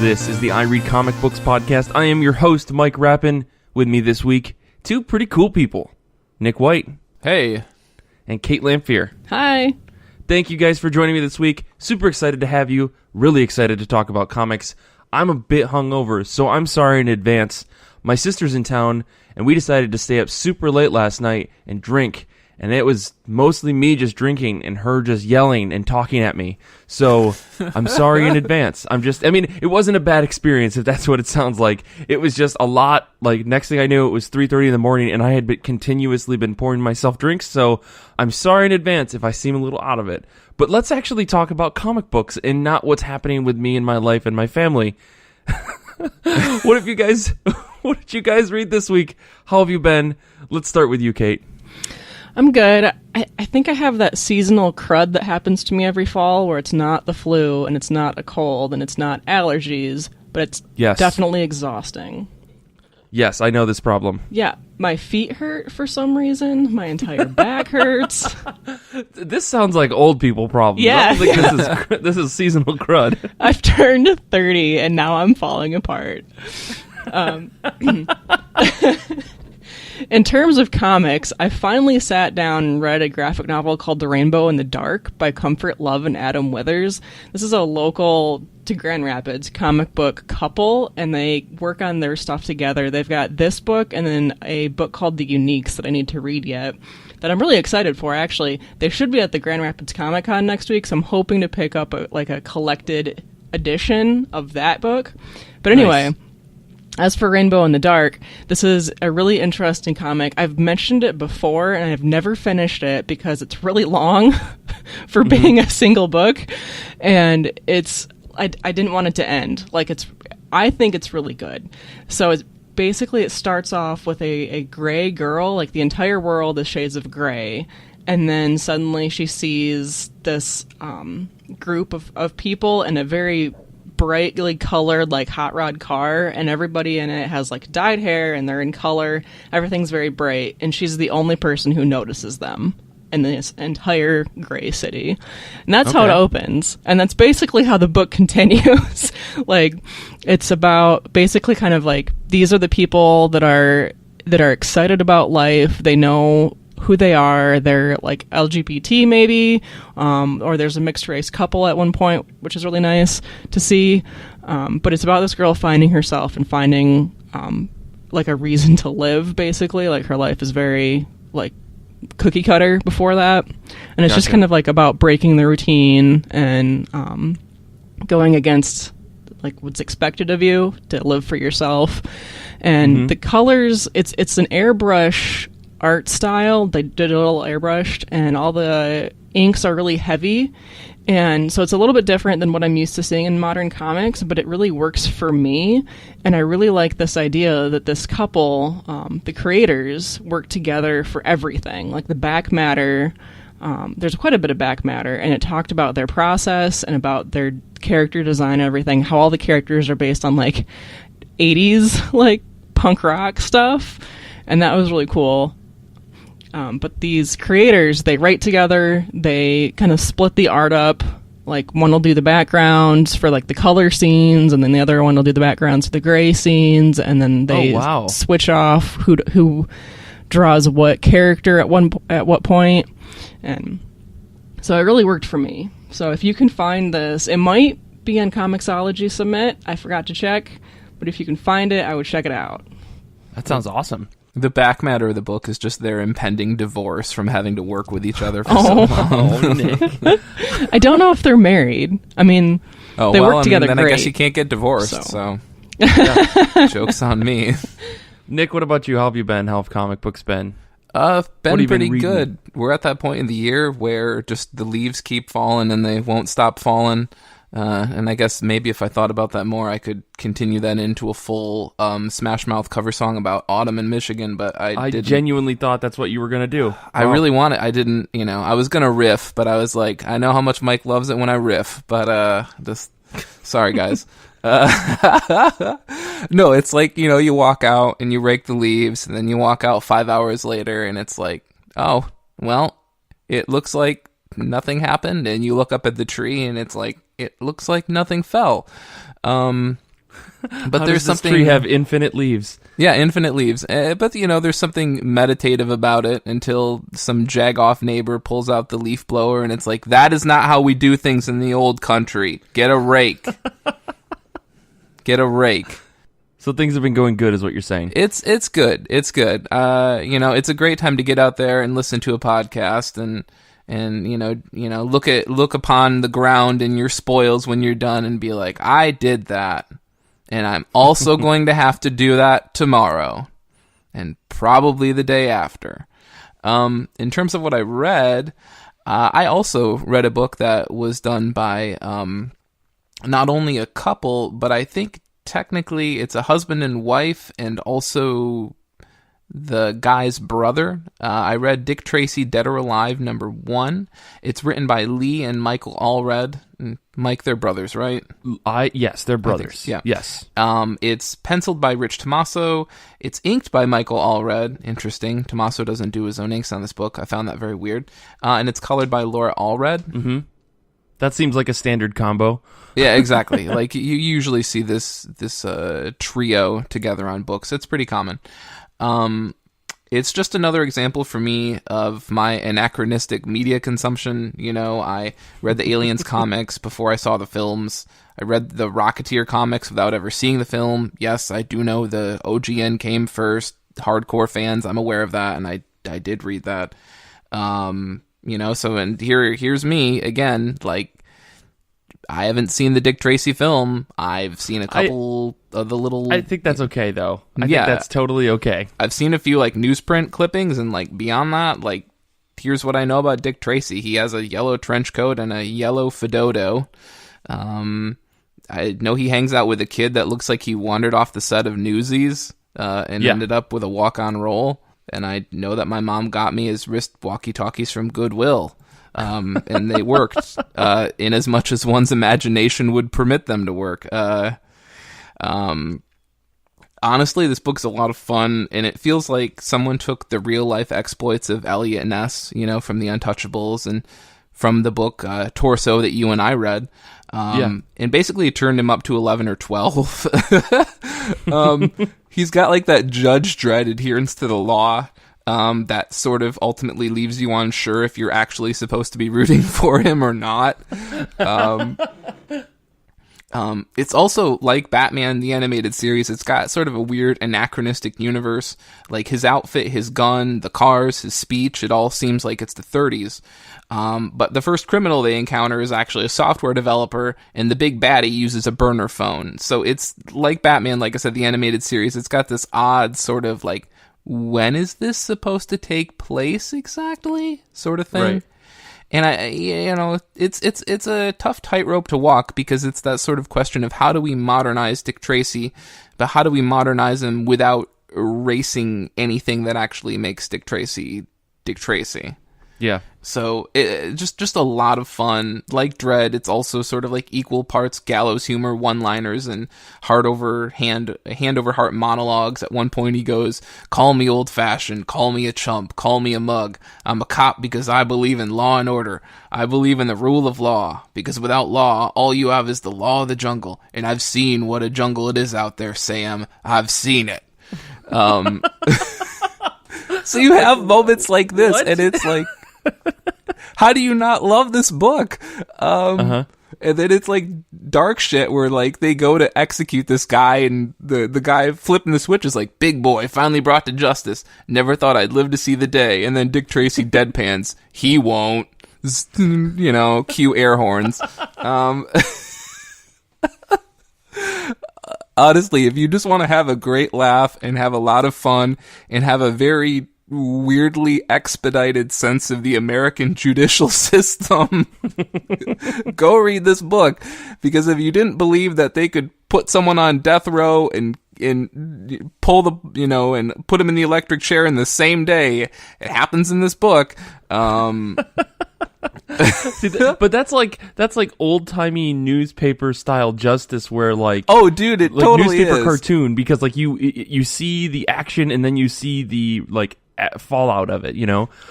This is the I Read Comic Books podcast. I am your host, Mike Rappin. With me this week, two pretty cool people. Nick White. Hey. And Kait Lamphere. Hi. Thank you guys for joining me this week. Super excited to have you. Really excited to talk about comics. I'm a bit hungover, so I'm sorry in advance. My sister's in town, and we decided to stay up super late last night and drink. And it was mostly me just drinking and her just yelling and talking at me. So I'm sorry in advance. It wasn't a bad experience if that's what it sounds like. It was just a lot. Like, next thing I knew, it was 3:30 in the morning and I had continuously been pouring myself drinks. So I'm sorry in advance if I seem a little out of it. But let's actually talk about comic books and not what's happening with me and my life and my family. What did you guys read this week? How have you been? Let's start with you, Kait. I'm good. I think I have that seasonal crud that happens to me every fall where it's not the flu and it's not a cold and it's not allergies, but it's definitely exhausting. Yes, I know this problem. Yeah, my feet hurt for some reason. My entire back hurts. This sounds like old people problems. Yeah. I don't think this is seasonal crud. I've turned 30 and now I'm falling apart. In terms of comics, I finally sat down and read a graphic novel called The Rainbow in the Dark by Comfort Love and Adam Withers. This is a local to Grand Rapids comic book couple, and they work on their stuff together. They've got this book and then a book called The Uniques that I need to read yet, that I'm really excited for, actually. They should be at the Grand Rapids Comic Con next week, so I'm hoping to pick up a collected edition of that book. But anyway... Nice. As for Rainbow in the Dark, this is a really interesting comic. I've mentioned it before, and I've never finished it because it's really long for being a single book, and I didn't want it to end. I think it's really good. So it starts off with a gray girl, like the entire world is shades of gray, and then suddenly she sees this group of people in a very brightly colored hot rod car, and everybody in it has dyed hair and they're in color. Everything's very bright, and she's the only person who notices them in this entire gray city. And that's how it opens, and that's basically how the book continues. It's about basically kind of these are the people that are excited about life. They know who they are. They're LGBT maybe, or there's a mixed race couple at one point, which is really nice to see. But it's about this girl finding herself and finding a reason to live, basically. Her life is very cookie cutter before that, and it's just kind of about breaking the routine and going against what's expected of you to live for yourself. And the colors, it's an airbrush art style. They did it a little airbrushed, and all the inks are really heavy, and so it's a little bit different than what I'm used to seeing in modern comics, but it really works for me. And I really like this idea that this couple, the creators, work together for everything. The back matter, there's quite a bit of back matter, and it talked about their process and about their character design and everything, how all the characters are based on 80s punk rock stuff, and that was really cool. But these creators, they write together, they kind of split the art up. One will do the backgrounds for the color scenes, and then the other one will do the backgrounds for the gray scenes, and then they switch off who draws what character at what point. And so it really worked for me. So if you can find this, it might be on Comixology Submit. I forgot to check, but if you can find it, I would check it out. That sounds awesome. The back matter of the book is just their impending divorce from having to work with each other for so long. Nick. I don't know if they're married. They work together then great. I guess you can't get divorced, so. Joke's on me. Nick, what about you? How have you been? How have comic books been? Been pretty good. We're at that point in the year where just the leaves keep falling and they won't stop falling. And I guess maybe if I thought about that more, I could continue that into a full Smash Mouth cover song about autumn in Michigan, but I didn't. Genuinely thought that's what you were going to do. I really want it. I didn't, I was going to riff, but I was like, I know how much Mike loves it when I riff, but sorry guys. No, it's you walk out and you rake the leaves, and then you walk out 5 hours later and it's like, oh, well, it looks like nothing happened, and you look up at the tree and it's like, it looks like nothing fell. But How there's does this something. tree have infinite leaves? Yeah, infinite leaves. But, there's something meditative about it until some jag-off neighbor pulls out the leaf blower and it's like, that is not how we do things in the old country. Get a rake. Get a rake. So things have been going good is what you're saying. It's good. It's good. It's a great time to get out there and listen to a podcast and look upon the ground and your spoils when you're done and be like, I did that. And I'm also going to have to do that tomorrow and probably the day after. In terms of what I read, I also read a book that was done by not only a couple, but I think technically it's a husband and wife and also the guy's brother. I read Dick Tracy, Dead or Alive, #1. It's written by Lee and Michael Allred. Mike, they're brothers, right? Yes, they're brothers. Yeah. Yes. It's penciled by Rich Tomaso. It's inked by Michael Allred. Interesting. Tomaso doesn't do his own inks on this book. I found that very weird. And it's colored by Laura Allred. Mm-hmm. That seems like a standard combo. Yeah, exactly. Like you usually see this trio together on books. It's pretty common. It's just another example for me of my anachronistic media consumption. I read the Aliens comics before I saw the films. I read the Rocketeer comics without ever seeing the film. Yes, I do know the OGN came first. Hardcore fans, I'm aware of that, and I did read that. And here's me again, like, I haven't seen the Dick Tracy film. I've seen a couple of the little... I think that's okay, though. I think that's totally okay. I've seen a few, like, newsprint clippings, and, like, beyond that, like, here's what I know about Dick Tracy. He has a yellow trench coat and a yellow Fedodo. I know he hangs out with a kid that looks like he wandered off the set of Newsies and ended up with a walk-on role. And I know that my mom got me his wrist walkie-talkies from Goodwill. And they worked in as much as one's imagination would permit them to work. Honestly, this book's a lot of fun, and it feels like someone took the real-life exploits of Elliot Ness, from The Untouchables and from the book Torso that you and I read, and basically turned him up to 11 or 12. He's got like that Judge Dredd adherence to the law. That sort of ultimately leaves you unsure if you're actually supposed to be rooting for him or not. It's also like Batman, the animated series. It's got sort of a weird anachronistic universe. Like his outfit, his gun, the cars, his speech, it all seems like it's the 30s. But the first criminal they encounter is actually a software developer, and the big baddie uses a burner phone. So it's like Batman, like I said, the animated series. It's got this odd sort of like, when is this supposed to take place exactly, sort of thing. Right. And it's a tough tightrope to walk, because it's that sort of question of how do we modernize Dick Tracy, but how do we modernize him without erasing anything that actually makes Dick Tracy Dick Tracy. Yeah. So just a lot of fun. Like Dredd, it's also sort of like equal parts gallows humor, one-liners, and hand over heart monologues. At one point he goes, "Call me old-fashioned, call me a chump, call me a mug. I'm a cop because I believe in law and order. I believe in the rule of law, because without law, all you have is the law of the jungle. And I've seen what a jungle it is out there, Sam. I've seen it." So you have moments like this, and it's like, how do you not love this book? And then it's like dark shit where like they go to execute this guy, and the guy flipping the switch is like, "Big boy, finally brought to justice. Never thought I'd live to see the day." And then Dick Tracy deadpans, "He won't." You know, cue air horns. Honestly, if you just want to have a great laugh and have a lot of fun and have a very weirdly expedited sense of the American judicial system, go read this book. Because if you didn't believe that they could put someone on death row and pull the, and put him in the electric chair in the same day, it happens in this book. See, but that's like old timey newspaper style justice, where like, oh dude, it like totally newspaper is. Cartoon, because like you see the action and then you see the like fallout of it,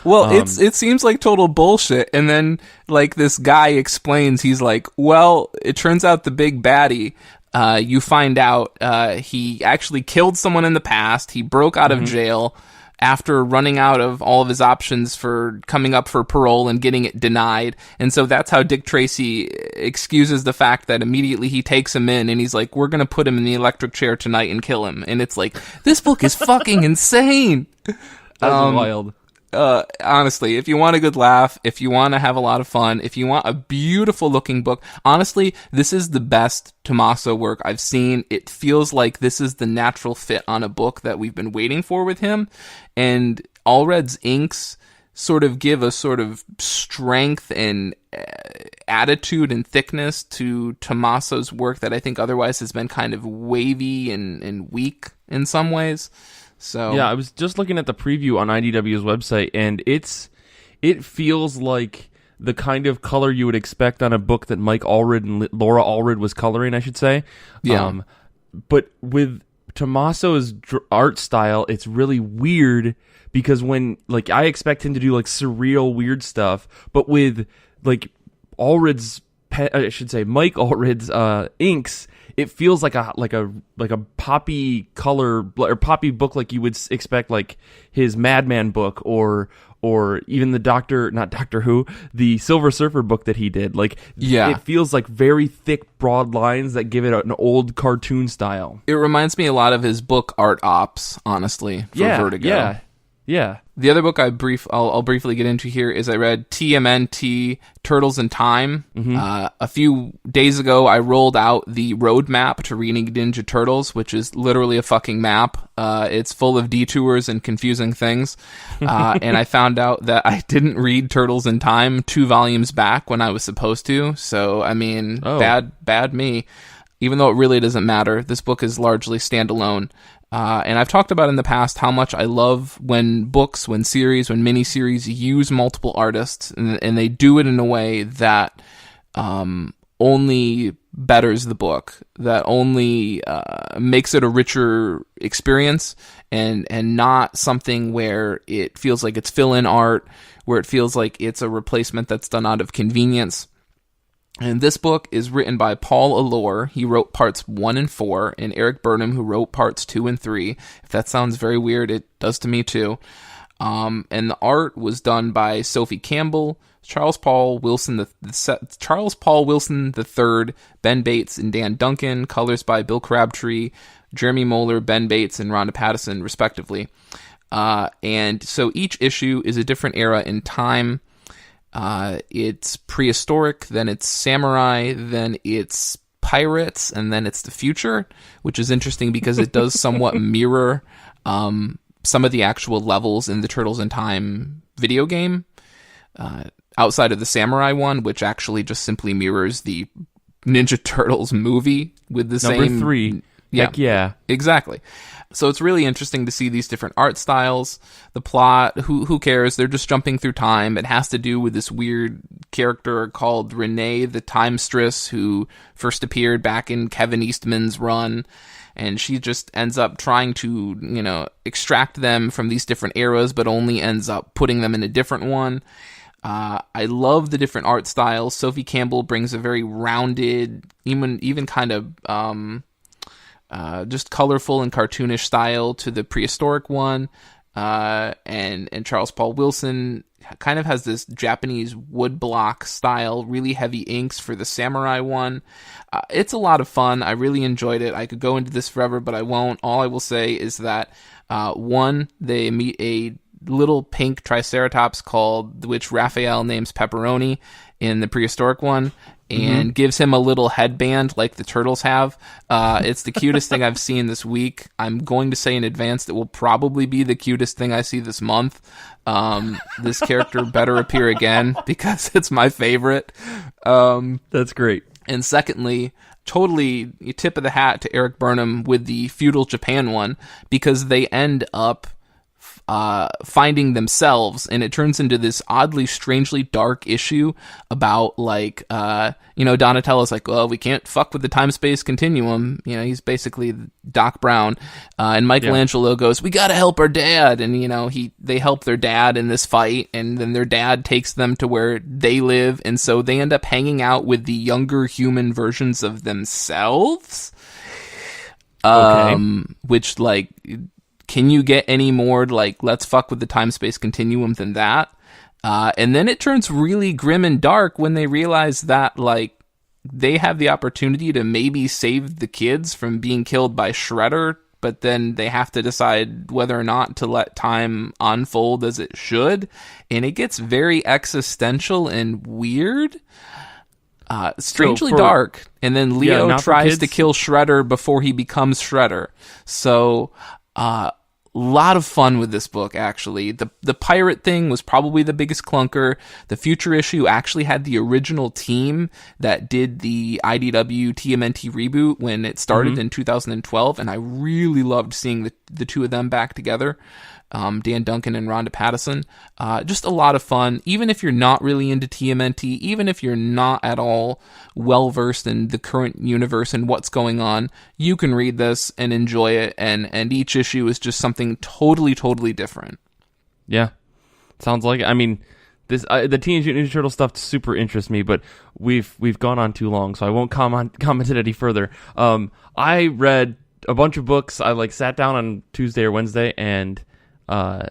Well, it seems like total bullshit, and then like this guy explains, he's like, well, it turns out the big baddie you find out he actually killed someone in the past. He broke out of jail after running out of all of his options for coming up for parole and getting it denied. And so that's how Dick Tracy excuses the fact that immediately he takes him in and he's like, we're going to put him in the electric chair tonight and kill him. And it's like, this book is fucking insane. That's wild. Honestly, if you want a good laugh, if you want to have a lot of fun, if you want a beautiful looking book, honestly, this is the best Tomaso work I've seen. It feels like this is the natural fit on a book that we've been waiting for with him. And Allred's inks sort of give a sort of strength and attitude and thickness to Tomaso's work that I think otherwise has been kind of wavy and weak in some ways. So yeah, I was just looking at the preview on IDW's website, and it feels like the kind of color you would expect on a book that Mike Allred and Laura Allred was coloring, I should say. Yeah. But with Tomaso's art style, it's really weird because when, like, I expect him to do like surreal weird stuff, but with like Allred's, I should say Mike Allred's inks, it feels like a poppy color or poppy book, like you would expect, like his Madman book or even the not Doctor Who, the Silver Surfer book that he did. Like, yeah, it feels like very thick, broad lines that give it an old cartoon style. It reminds me a lot of his book Art Ops, honestly, for Vertigo. Yeah. The other book I'll briefly get into here is I read TMNT Turtles in Time. A few days ago, I rolled out the roadmap to reading Ninja Turtles, which is literally a fucking map. It's full of detours and confusing things. And I found out that I didn't read Turtles in Time 2 volumes back when I was supposed to. So, I mean, bad me. Even though it really doesn't matter, this book is largely standalone. And I've talked about in the past how much I love when books, when series, when miniseries use multiple artists, and they do it in a way that only betters the book, that only makes it a richer experience, and not something where it feels like it's fill-in art, where it feels like it's a replacement that's done out of convenience. And this book is written by Paul Allore. He wrote parts 1 and 4, and Eric Burnham, who wrote parts 2 and 3. If that sounds very weird, it does to me too. And the art was done by Sophie Campbell, Charles Paul Wilson III, Ben Bates, and Dan Duncan. Colors by Bill Crabtree, Jeremy Moeller, Ben Bates, and Rhonda Pattison, respectively. And so each issue is a different era in time. It's prehistoric, then it's samurai, then it's pirates, and then it's the future, which is interesting because it does somewhat mirror some of the actual levels in the Turtles in Time video game, outside of the samurai one, which actually just simply mirrors the Ninja Turtles movie with the Number same... 3. Heck yeah. Exactly. So it's really interesting to see these different art styles. The plot, who cares? They're just jumping through time. It has to do with this weird character called Renee the Timestress, who first appeared back in Kevin Eastman's run. And she just ends up trying to, extract them from these different eras, but only ends up putting them in a different one. I love the different art styles. Sophie Campbell brings a very rounded, even kind of... just colorful and cartoonish style to the prehistoric one, and Charles Paul Wilson kind of has this Japanese woodblock style, really heavy inks for the samurai one. It's a lot of fun. I really enjoyed it. I could go into this forever, but I won't. All I will say is that one, they meet a little pink triceratops which Raphael names Pepperoni in the prehistoric one, and gives him a little headband like the turtles have. It's the cutest thing I've seen this week. I'm going to say in advance that will probably be the cutest thing I see this month. This character better appear again because it's my favorite. That's great. And secondly, totally tip of the hat to Eric Burnham with the feudal Japan one, because they end up finding themselves, and it turns into this oddly, strangely dark issue about, like, Donatello's like, well, we can't fuck with the time-space continuum. He's basically Doc Brown. And Michelangelo goes, we gotta help our dad. And, they help their dad in this fight, and then their dad takes them to where they live, and so they end up hanging out with the younger human versions of themselves. Which, like, can you get any more, like, let's fuck with the time-space continuum than that? And then it turns really grim and dark when they realize that, like, they have the opportunity to maybe save the kids from being killed by Shredder, but then they have to decide whether or not to let time unfold as it should. And it gets very existential and weird. Strangely dark. And then Leo tries to kill Shredder before he becomes Shredder. So, lot of fun with this book, actually. The pirate thing was probably the biggest clunker. The future issue actually had the original team that did the IDW TMNT reboot when it started in 2012, and I really loved seeing the two of them back together. Dan Duncan and Rhonda Pattison. Just a lot of fun. Even if you're not really into TMNT, even if you're not at all well-versed in the current universe and what's going on, you can read this and enjoy it, and each issue is just something totally, totally different. Yeah. Sounds like it. I mean, this the Teenage Mutant Ninja Turtle stuff super interests me, but we've gone on too long, so I won't comment it any further. I read a bunch of books. I, like, sat down on Tuesday or Wednesday, and I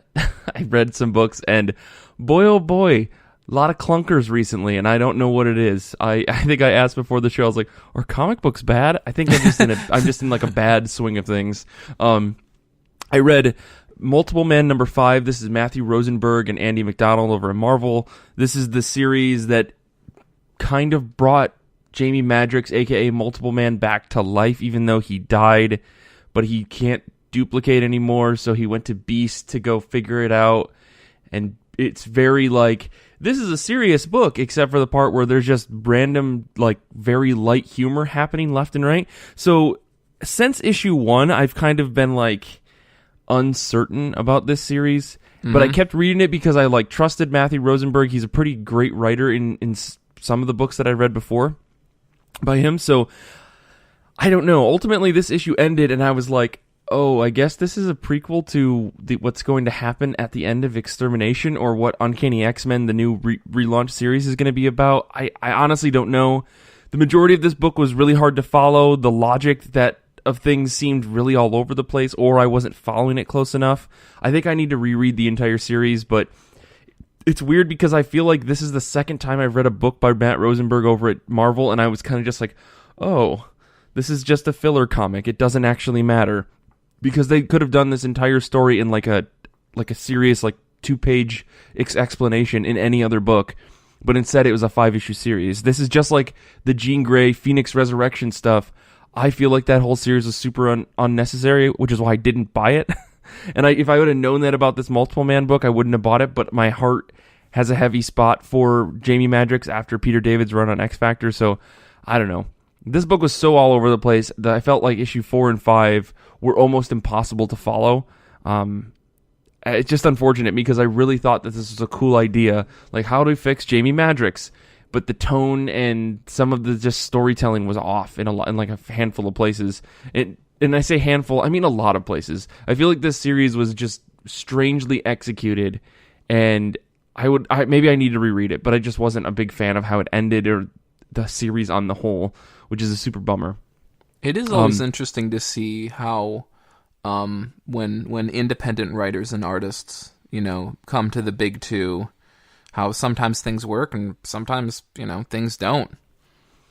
read some books, and boy oh boy, a lot of clunkers recently, and I don't know what it is. I think I asked before the show, I was like, are comic books bad? I think I'm just in like a bad swing of things. I read Multiple Man number 5. This is Matthew Rosenberg and Andy McDonald over at Marvel. This is the series that kind of brought Jamie Madrox, aka Multiple Man, back to life, even though he died, but he can't duplicate anymore, so he went to Beast to go figure it out. And it's very, like, this is a serious book, except for the part where there's just random, like, very light humor happening left and right. So since issue 1, I've kind of been, like, uncertain about this series, but I kept reading it because I, like, trusted Matthew Rosenberg. He's a pretty great writer in some of the books that I read before by him. So I don't know. Ultimately, this issue ended, and I was like, oh, I guess this is a prequel to what's going to happen at the end of Extermination, or what Uncanny X-Men, the new relaunch series, is going to be about. I honestly don't know. The majority of this book was really hard to follow. The logic of things seemed really all over the place, or I wasn't following it close enough. I think I need to reread the entire series, but it's weird because I feel like this is the second time I've read a book by Matt Rosenberg over at Marvel, and I was kind of just like, oh, this is just a filler comic. It doesn't actually matter. Because they could have done this entire story in like a serious, like, 2-page explanation in any other book, but instead it was a 5-issue series. This is just like the Jean Grey Phoenix Resurrection stuff. I feel like that whole series was super unnecessary, which is why I didn't buy it. And if I would have known that about this Multiple Man book, I wouldn't have bought it, but my heart has a heavy spot for Jamie Madrox after Peter David's run on X Factor, so I don't know. This book was so all over the place that I felt like issue 4 and 5 were almost impossible to follow. It's just unfortunate because I really thought that this was a cool idea. Like, how to fix Jamie Madrox? But the tone and some of the just storytelling was off in like a handful of places. And I say handful, I mean a lot of places. I feel like this series was just strangely executed, and maybe I need to reread it, but I just wasn't a big fan of how it ended or the series on the whole, which is a super bummer. It is always interesting to see how when independent writers and artists, come to the big two, how sometimes things work and sometimes, things don't.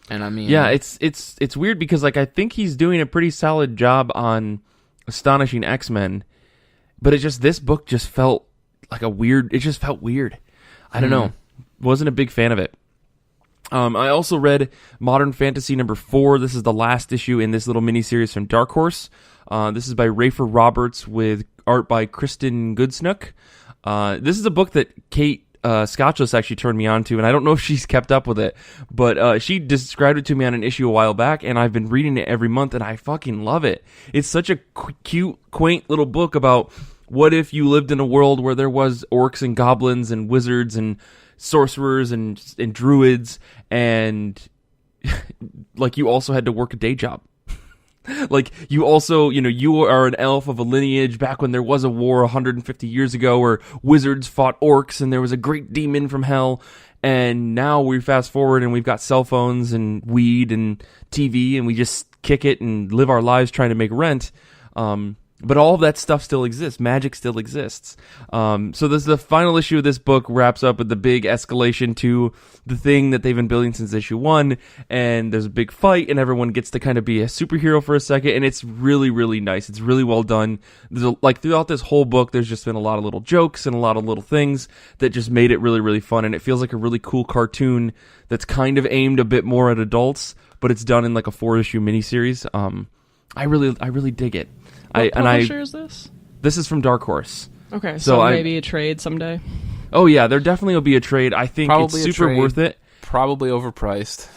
And I mean, yeah, it's weird because, like, I think he's doing a pretty solid job on Astonishing X-Men, but this book just felt like it just felt weird. I don't know. Wasn't a big fan of it. I also read Modern Fantasy number 4. This is the last issue in this little miniseries from Dark Horse. This is by Rafer Roberts with art by Kristen Goodsnook. This is a book that Kait Scotchless actually turned me on to, and I don't know if she's kept up with it, but she described it to me on an issue a while back, and I've been reading it every month, and I fucking love it. It's such a cute, quaint little book about what if you lived in a world where there was orcs and goblins and wizards and sorcerers and druids, and like you also had to work a day job. Like, you also, you are an elf of a lineage back when there was a war 150 years ago where wizards fought orcs and there was a great demon from hell, And now we fast forward and we've got cell phones and weed and TV, and we just kick it and live our lives trying to make rent. But all of that stuff still exists. Magic still exists. So this the final issue of this book wraps up with the big escalation to the thing that they've been building since issue 1. And there's a big fight, and everyone gets to kind of be a superhero for a second. And it's really, really nice. It's really well done. Throughout this whole book, there's just been a lot of little jokes and a lot of little things that just made it really, really fun. And it feels like a really cool cartoon that's kind of aimed a bit more at adults, but it's done in like a 4-issue miniseries. I really dig it. What publisher is this? This is from Dark Horse. Okay, so maybe a trade someday. Oh yeah, there definitely will be a trade. I think probably it's super worth it. Probably overpriced.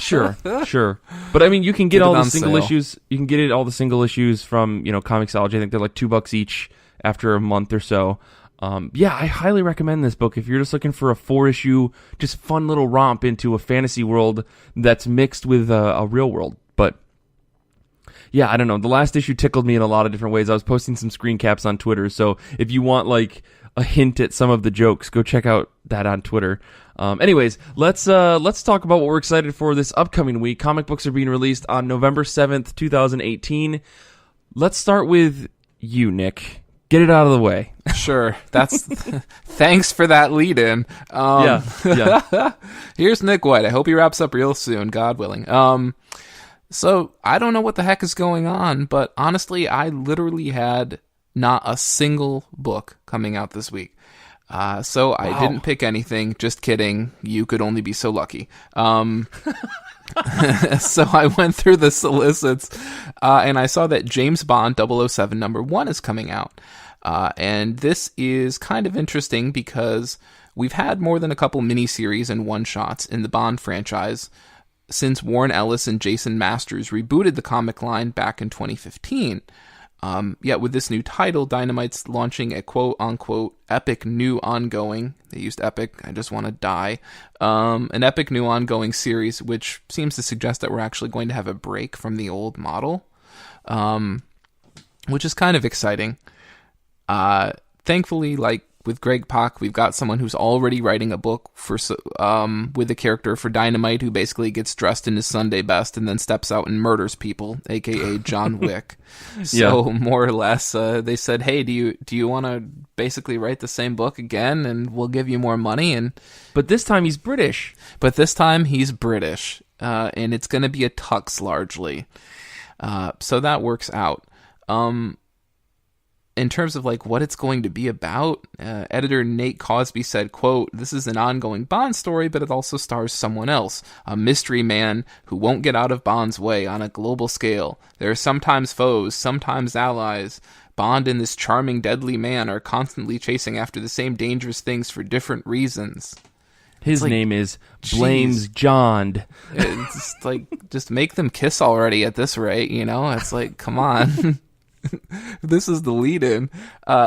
Sure. But I mean, you can get all the single sale. issues. You can get all the single issues from Comixology. I think they're like $2 each after a month or so. Yeah, I highly recommend this book if you're just looking for a 4-issue, just fun little romp into a fantasy world that's mixed with a real world. But yeah, I don't know. The last issue tickled me in a lot of different ways. I was posting some screen caps on Twitter, so if you want like a hint at some of the jokes, go check out that on Twitter. Anyways, let's talk about what we're excited for this upcoming week. Comic books are being released on November 7th, 2018. Let's start with you, Nick. Get it out of the way. Sure. That's thanks for that lead in. Yeah. Here's Nick White. I hope he wraps up real soon, God willing. So I don't know what the heck is going on, but honestly, I literally had not a single book coming out this week. So I didn't pick anything. Just kidding. You could only be so lucky. So I went through the solicits, and I saw that James Bond 007 #1 is coming out. And this is kind of interesting because we've had more than a couple miniseries and one-shots in the Bond franchise since Warren Ellis and Jason Masters rebooted the comic line back in 2015. Yet with this new title, Dynamite's launching a quote-unquote epic new ongoing, they used epic, I just want to die, an epic new ongoing series, which seems to suggest that we're actually going to have a break from the old model, which is kind of exciting. Thankfully, like with Greg Pak, we've got someone who's already writing a book for with a character for Dynamite who basically gets dressed in his Sunday best and then steps out and murders people, aka John Wick. So more or less, they said, "Hey, do you want to basically write the same book again, and we'll give you more money?" But this time he's British. And it's going to be a tux largely. So that works out. In terms of like what it's going to be about, editor Nate Cosby said, quote, "This is an ongoing Bond story, but it also stars someone else, a mystery man who won't get out of Bond's way on a global scale. There are sometimes foes, sometimes allies. Bond and this charming, deadly man are constantly chasing after the same dangerous things for different reasons." His name is Blames John. It's like, just make them kiss already at this rate, It's like, come on. This is the lead-in.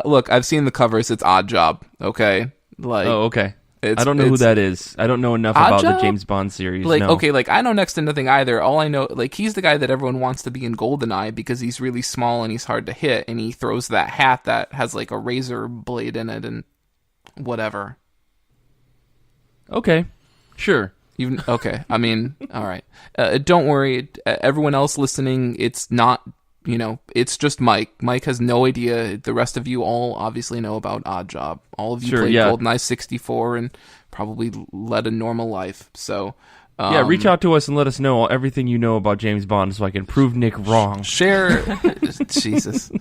Look, I've seen the covers. It's Odd Job. Okay, okay. I don't know who that is. I don't know enough about the James Bond series. Okay, I know next to nothing either. All I know, he's the guy that everyone wants to be in GoldenEye because he's really small and he's hard to hit, and he throws that hat that has a razor blade in it and whatever. Okay, sure. Okay. I mean, all right. Don't worry, everyone else listening. It's not. It's just Mike. Mike has no idea. The rest of you all obviously know about Odd Job. All of you played GoldenEye 64 and probably led a normal life. So, reach out to us and let us know everything you know about James Bond so I can prove Nick wrong. Share. Jesus.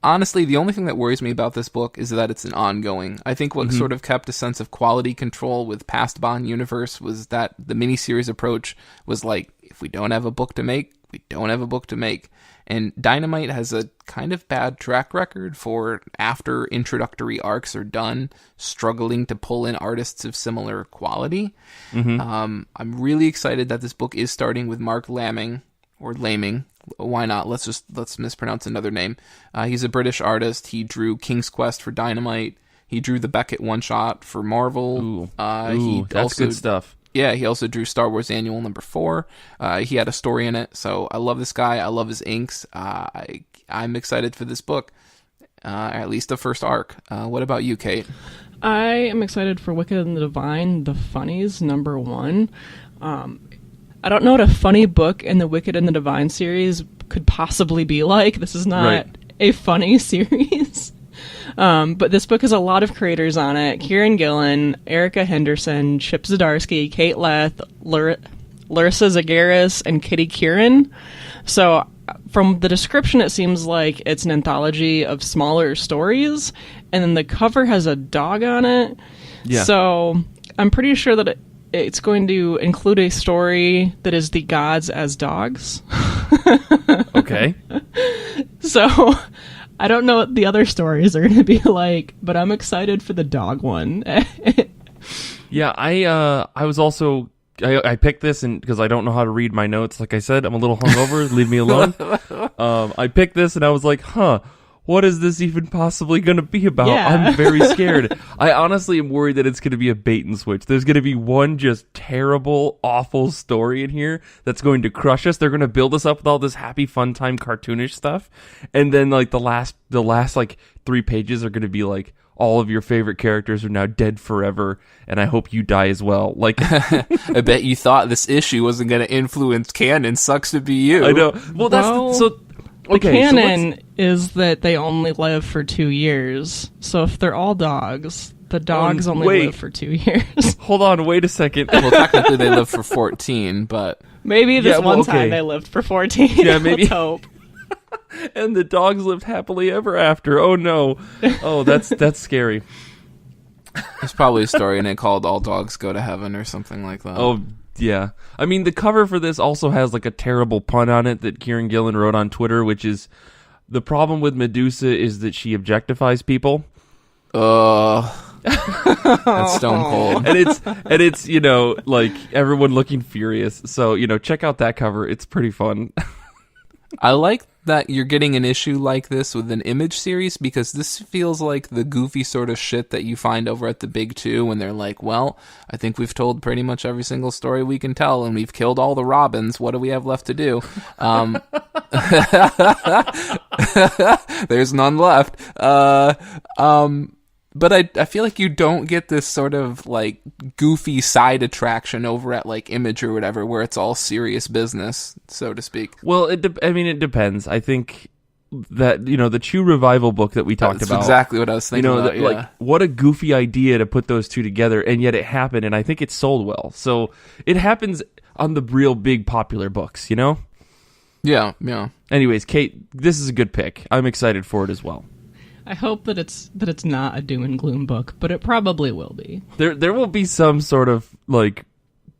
Honestly, the only thing that worries me about this book is that it's an ongoing. I think what sort of kept a sense of quality control with past Bond universe was that the miniseries approach was like, if we don't have a book to make, we don't have a book to make. And Dynamite has a kind of bad track record for, after introductory arcs are done, struggling to pull in artists of similar quality. I'm really excited that this book is starting with Mark Laming, or Laming. Why not? Let's mispronounce another name. He's a British artist. He drew King's Quest for Dynamite. He drew the Beckett one-shot for Marvel. That's good stuff. Yeah, he also drew Star Wars Annual #4. He had a story in it, so I love this guy. I love his inks. I'm excited for this book, at least the first arc. What about you, Kait? I am excited for Wicked and the Divine, the Funnies, #1. I don't know what a funny book in the Wicked and the Divine series could possibly be like. This is not a funny series. But this book has a lot of creators on it. Kieran Gillen, Erica Henderson, Chip Zdarsky, Kate Leth, Larissa Zagaris, and Kitty Kieran. So from the description, it seems like it's an anthology of smaller stories, and then the cover has a dog on it. Yeah. So I'm pretty sure that it's going to include a story that is the gods as dogs. Okay. So I don't know what the other stories are going to be like, but I'm excited for the dog one. Yeah, I was also... I picked this because I don't know how to read my notes. Like I said, I'm a little hungover. Leave me alone. I picked this and I was like, what is this even possibly going to be about? Yeah. I'm very scared. I honestly am worried that it's going to be a bait and switch. There's going to be one just terrible, awful story in here that's going to crush us. They're going to build us up with all this happy, fun time, cartoonish stuff. And then like the last like 3 pages are going to be like, all of your favorite characters are now dead forever, and I hope you die as well. Like, I bet you thought this issue wasn't going to influence canon. Sucks to be you. I know. Well, The okay. canon is that they only live for 2 years. So if they're all dogs, the dogs only live for 2 years. Hold on, wait a second. Well, technically they live for 14, but Maybe this time they lived for 14. Yeah, maybe. Let's hope. And the dogs lived happily ever after. Oh no. Oh, that's scary. there's probably a story in it called All Dogs Go to Heaven or something like that. Oh, yeah. I mean, the cover for this also has like a terrible pun on it that Kieran Gillen wrote on Twitter, which is, the problem with Medusa is that she objectifies people. That's stone cold. And it's like everyone looking furious. So, check out that cover. It's pretty fun. I like that you're getting an issue like this with an Image series, because this feels like the goofy sort of shit that you find over at the Big Two when they're like, well, I think we've told pretty much every single story we can tell, and we've killed all the Robins. What do we have left to do? There's none left. But I feel like you don't get this sort of like goofy side attraction over at like Image or whatever, where it's all serious business, so to speak. Well, it depends. I think that the Chew revival book that we talked That's about. Exactly what I was thinking about. Like what a goofy idea to put those two together, and yet it happened, and I think it sold well. So it happens on the real big popular books, Yeah. Anyways, Kate, this is a good pick. I'm excited for it as well. I hope that it's not a doom and gloom book, but it probably will be. There will be some sort of like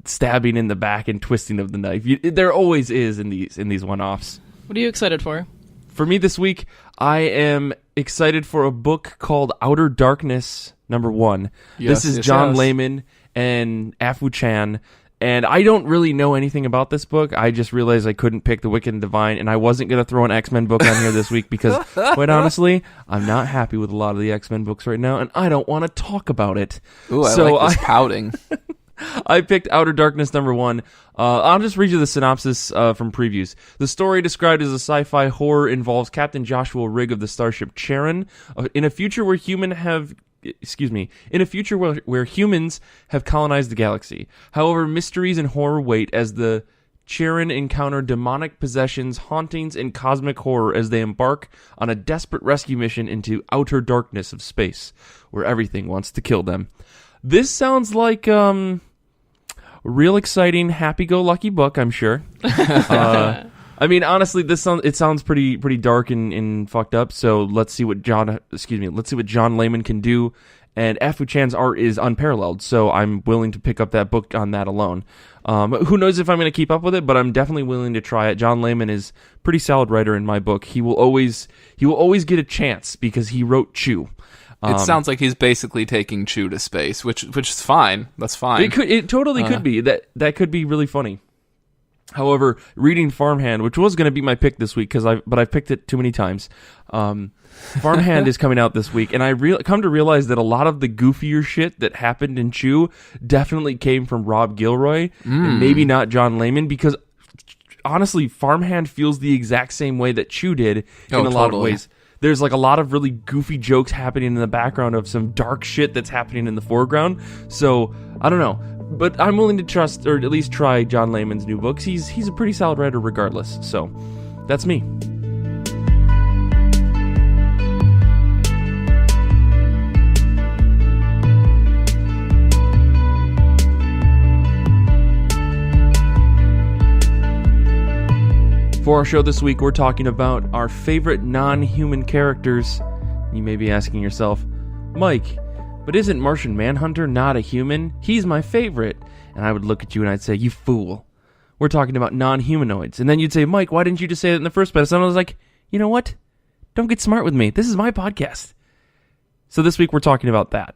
stabbing in the back and twisting of the knife. There always is in these one-offs. What are you excited for? For me this week, I am excited for a book called Outer Darkness #1. Yes, this is yes, John yes. Layman and Afu Chan. And I don't really know anything about this book. I just realized I couldn't pick The Wicked and Divine, and I wasn't going to throw an X-Men book on here this week because, quite honestly, I'm not happy with a lot of the X-Men books right now, and I don't want to talk about it. Ooh, I like this pouting. I picked Outer Darkness #1. I'll just read you the synopsis from previews. The story, described as a sci-fi horror, involves Captain Joshua Rigg of the starship Charon in a future where humans have colonized the galaxy. However, mysteries and horror wait as the Charon encounter demonic possessions, hauntings, and cosmic horror as they embark on a desperate rescue mission into outer darkness of space, where everything wants to kill them. This sounds like a real exciting, happy-go-lucky book, I'm sure. I mean, honestly, it sounds pretty dark and fucked up. So let's see what John Layman can do. And Afu Chan's art is unparalleled, so I'm willing to pick up that book on that alone. Who knows if I'm going to keep up with it, but I'm definitely willing to try it. John Layman is a pretty solid writer in my book. He will always get a chance because he wrote Chew. It sounds like he's basically taking Chew to space, which is fine. That's fine. It totally could be. That could be really funny. However, reading Farmhand, which was going to be my pick this week, but I've picked it too many times. Farmhand is coming out this week, and I come to realize that a lot of the goofier shit that happened in Chew definitely came from Rob Gilroy, and maybe not John Layman, because honestly, Farmhand feels the exact same way that Chew did in a lot of ways. there's like a lot of really goofy jokes happening in the background of some dark shit that's happening in the foreground. So I don't know, but I'm willing to trust, or at least try, John Layman's new books. He's a pretty solid writer regardless. So that's me. For our show this week, we're talking about our favorite non-human characters. You may be asking yourself, Mike, but isn't Martian Manhunter not a human? He's my favorite. And I would look at you and I'd say, you fool. We're talking about non-humanoids. And then you'd say, Mike, why didn't you just say that in the first place? And I was like, you know what? Don't get smart with me. This is my podcast. So this week we're talking about that.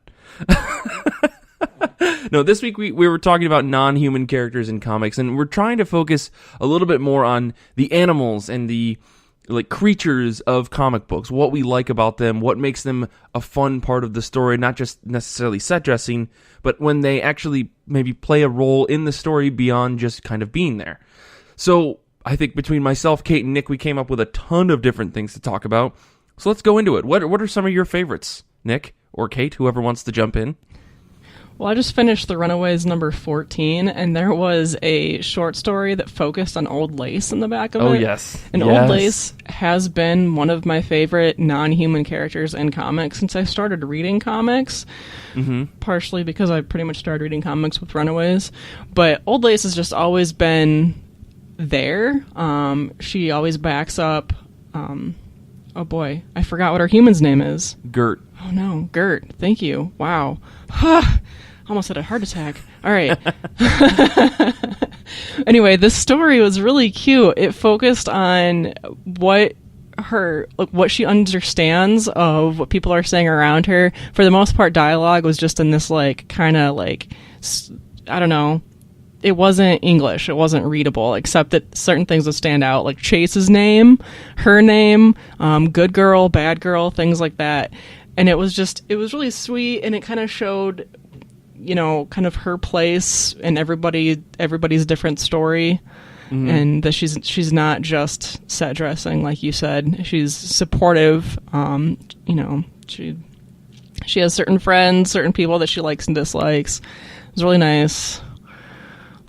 No, this week we were talking about non-human characters in comics, and we're trying to focus a little bit more on the animals and the creatures of comic books, what we like about them, what makes them a fun part of the story, not just necessarily set dressing, but when they actually maybe play a role in the story beyond just kind of being there. So I think between myself, Kait, and Nick, we came up with a ton of different things to talk about. So let's go into it. What are some of your favorites, Nick or Kait, whoever wants to jump in? Well, I just finished The Runaways number 14, and there was a short story that focused on Old Lace in the back of it. Oh, yes. And yes. Old Lace has been one of my favorite non-human characters in comics since I started reading comics, partially because I pretty much started reading comics with Runaways. But Old Lace has just always been there. She always backs up... oh boy, I forgot what our human's name is. Gert. Oh no, Gert. Thank you. Wow. Almost had a heart attack. All right. Anyway, this story was really cute. It focused on what she understands of what people are saying around her. For the most part, dialogue was just in this kind of I don't know. It wasn't English. It wasn't readable, except that certain things would stand out, like Chase's name, her name, good girl, bad girl, things like that. And it was really sweet, and it kind of showed, kind of her place in everybody's different story, and that she's not just set dressing, like you said. She's supportive. She has certain friends, certain people that she likes and dislikes. It was really nice.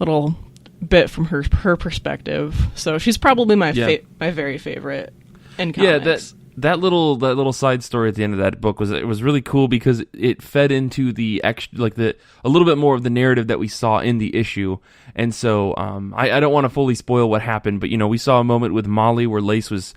Little bit from her perspective, so she's probably my very favorite in comics. That little side story at the end of that book was really cool because it fed into a little bit more of the narrative that we saw in the issue, and so I don't want to fully spoil what happened, but we saw a moment with Molly where Lace was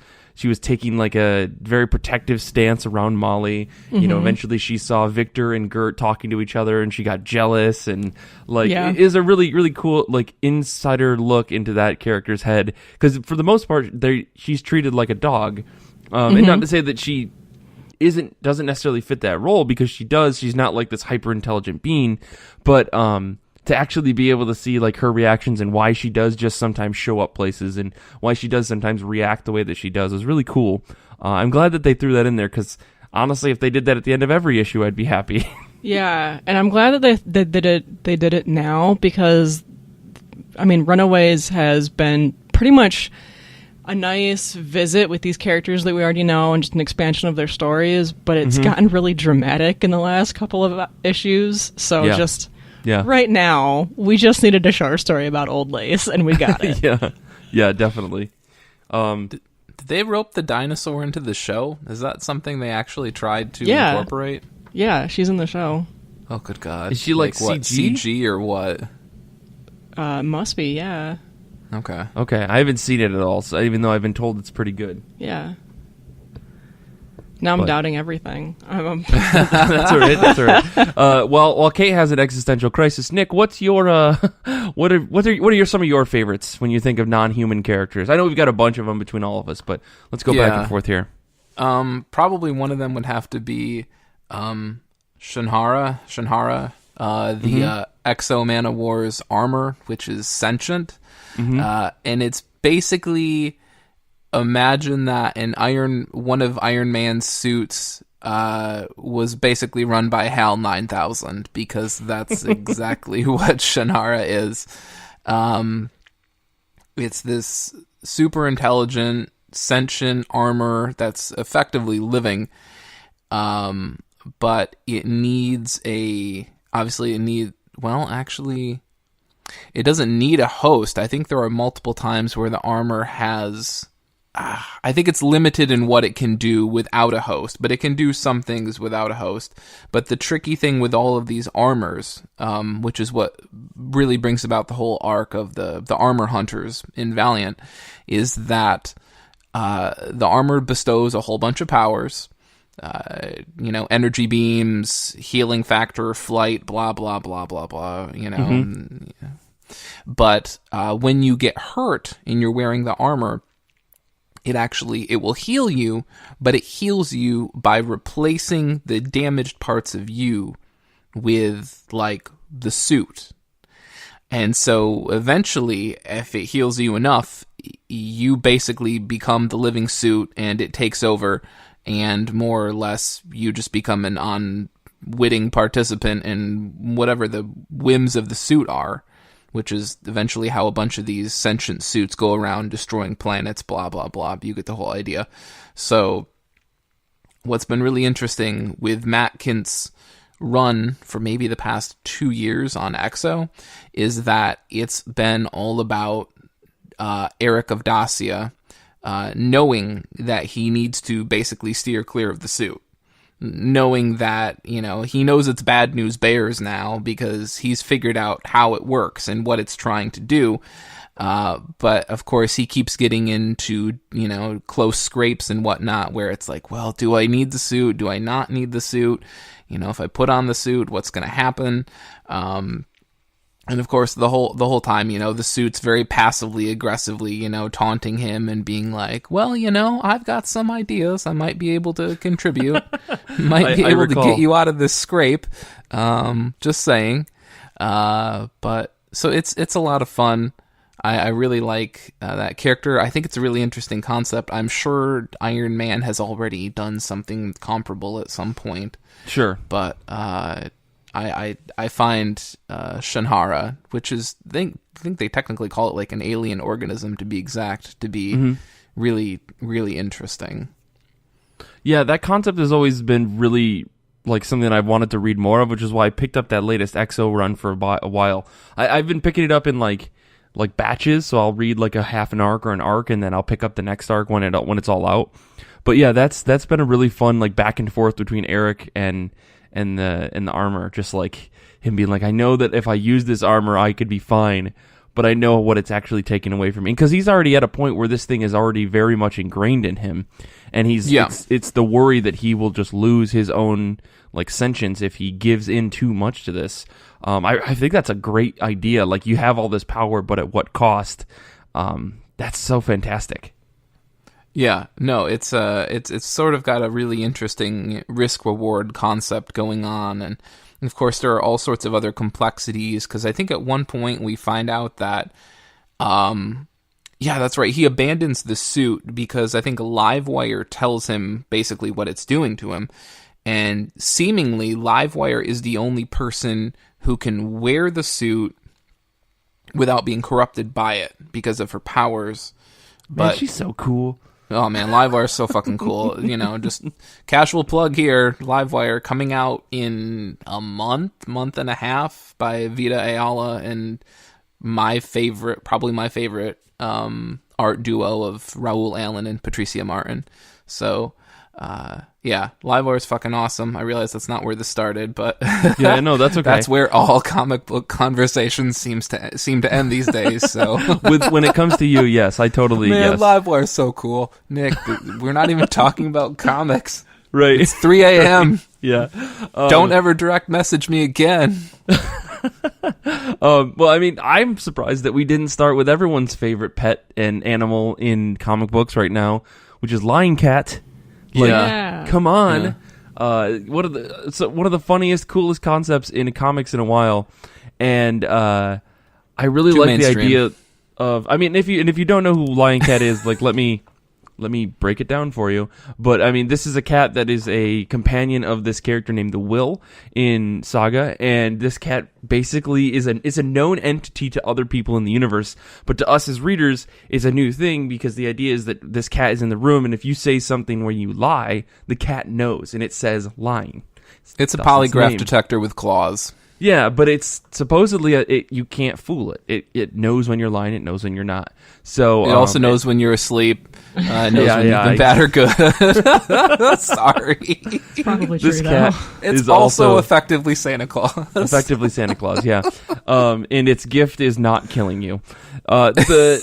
taking like a very protective stance around Molly. Eventually she saw Victor and Gert talking to each other and she got jealous, and it is a really, really cool insider look into that character's head, because for the most part she's treated like a dog, and not to say that she doesn't necessarily fit that role, because she's not like this hyper intelligent being, but to actually be able to see her reactions and why she does just sometimes show up places and why she does sometimes react the way that she does is really cool. I'm glad that they threw that in there, because honestly, if they did that at the end of every issue, I'd be happy. Yeah, and I'm glad that they did it now, because Runaways has been pretty much a nice visit with these characters that we already know and just an expansion of their stories, but it's gotten really dramatic in the last couple of issues. So right now, we just needed a short story about Old Lace, and we got it. Yeah, definitely. Did they rope the dinosaur into the show? Is that something they actually tried to incorporate? Yeah, she's in the show. Oh, good God. Is she what, CG or what? Must be, yeah. Okay. I haven't seen it at all, so even though I've been told it's pretty good. Yeah. Now I'm doubting everything. That's all right. While Kait has an existential crisis, Nick, what's your what are some of your favorites when you think of non-human characters? I know we've got a bunch of them between all of us, but let's go back and forth here. Probably one of them would have to be Shannara, the Exo Man of War's armor, which is sentient, and it's basically. Imagine that one of Iron Man's suits was basically run by HAL 9000, because that's exactly what Shannara is. It's this super intelligent sentient armor that's effectively living, but it needs it doesn't need a host. I think there are multiple times where the armor has... I think it's limited in what it can do without a host, but it can do some things without a host. But the tricky thing with all of these armors, which is what really brings about the whole arc of the armor hunters in Valiant, is that the armor bestows a whole bunch of powers. Energy beams, healing factor, flight, blah, blah, blah, blah, blah, But when you get hurt and you're wearing the armor, it will heal you, but it heals you by replacing the damaged parts of you with, like, the suit. And so eventually, if it heals you enough, you basically become the living suit and it takes over, and more or less you just become an unwitting participant in whatever the whims of the suit are, which is eventually how a bunch of these sentient suits go around destroying planets, blah, blah, blah. You get the whole idea. So what's been really interesting with Matt Kint's run for maybe the past 2 years on EXO is that it's been all about Eric of Dacia knowing that he needs to basically steer clear of the suit. Knowing that, he knows it's bad news bears now because he's figured out how it works and what it's trying to do. But of course he keeps getting into, close scrapes and whatnot where it's like, well, do I need the suit? Do I not need the suit? If I put on the suit, what's going to happen? And of course, the whole time, the suit's very passively, aggressively, taunting him and being like, well, I've got some ideas. I might be able to contribute. Might be able to get you out of this scrape. Just saying. But so it's a lot of fun. I really like that character. I think it's a really interesting concept. I'm sure Iron Man has already done something comparable at some point. Sure. But I find Shannara, which is I think they technically call it like an alien organism to be exact, to be really, really interesting. Yeah, that concept has always been really like something that I've wanted to read more of, which is why I picked up that latest EXO run for a while. I've been picking it up in like batches, so I'll read like a half an arc or an arc, and then I'll pick up the next arc when it's all out. But yeah, that's been a really fun like back and forth between Eric and the armor, just like him being like, I know that if I use this armor I could be fine, but I know what it's actually taking away from me, because he's already at a point where this thing is already very much ingrained in him, and it's the worry that he will just lose his own like sentience if he gives in too much to this. I think that's a great idea. Like, you have all this power, but at what cost? That's so fantastic. Yeah, no, it's sort of got a really interesting risk-reward concept going on, and of course there are all sorts of other complexities, because I think at one point we find out that, yeah, that's right, he abandons the suit because I think Livewire tells him basically what it's doing to him, and seemingly Livewire is the only person who can wear the suit without being corrupted by it because of her powers. Man, but she's so cool. Oh man, Livewire is so fucking cool. Just casual plug here. Livewire coming out in a month and a half by Vita Ayala, and probably my favorite art duo of Raul Allen and Patricia Martin. So, yeah, Livewire is fucking awesome. I realize that's not where this started, but yeah, no, that's okay. That's where all comic book conversations seem to end these days. So, when it comes to you, yes, I totally yes. Livewire is so cool, Nick. We're not even talking about comics. Right? It's 3 a.m. Yeah. Don't ever direct message me again. Well, I mean, I'm surprised that we didn't start with everyone's favorite pet and animal in comic books right now, which is Lion Cat. Like, yeah. Come on. Yeah. One of the funniest, coolest concepts in comics in a while. And I really like the idea of, I mean, if you don't know who Lion Cat is, like, let me let me break it down for you. But I mean, this is a cat that is a companion of this character named the Will in Saga, and this cat basically is a known entity to other people in the universe, but to us as readers, is a new thing because the idea is that this cat is in the room, and if you say something where you lie, the cat knows, and it says lying. It's a polygraph detector with claws. Yeah, but it's supposedly you can't fool it. It knows when you're lying. It knows when you're not. So it also knows when you're asleep. It knows when you've been bad or good. Sorry. It's probably true, this cat it's also effectively Santa Claus. Effectively Santa Claus, yeah. And its gift is not killing you. The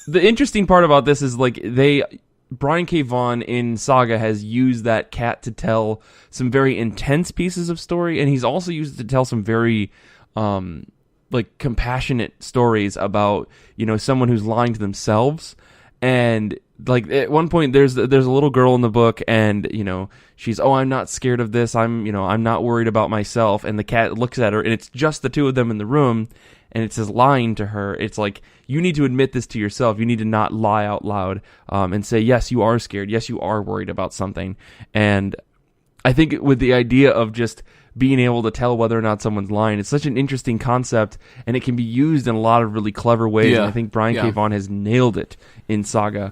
interesting part about this is like Brian K. Vaughan in Saga has used that cat to tell some very intense pieces of story, and he's also used it to tell some very compassionate stories about, someone who's lying to themselves. And like at one point there's a little girl in the book, and she's, I'm not scared of this, I'm not worried about myself, and the cat looks at her, and it's just the two of them in the room, and it says lying to her. It's like, you need to admit this to yourself. You need to not lie out loud and say, yes, you are scared. Yes, you are worried about something. And I think with the idea of just being able to tell whether or not someone's lying, it's such an interesting concept, and it can be used in a lot of really clever ways. Yeah. And I think Brian K. Vaughan has nailed it in Saga.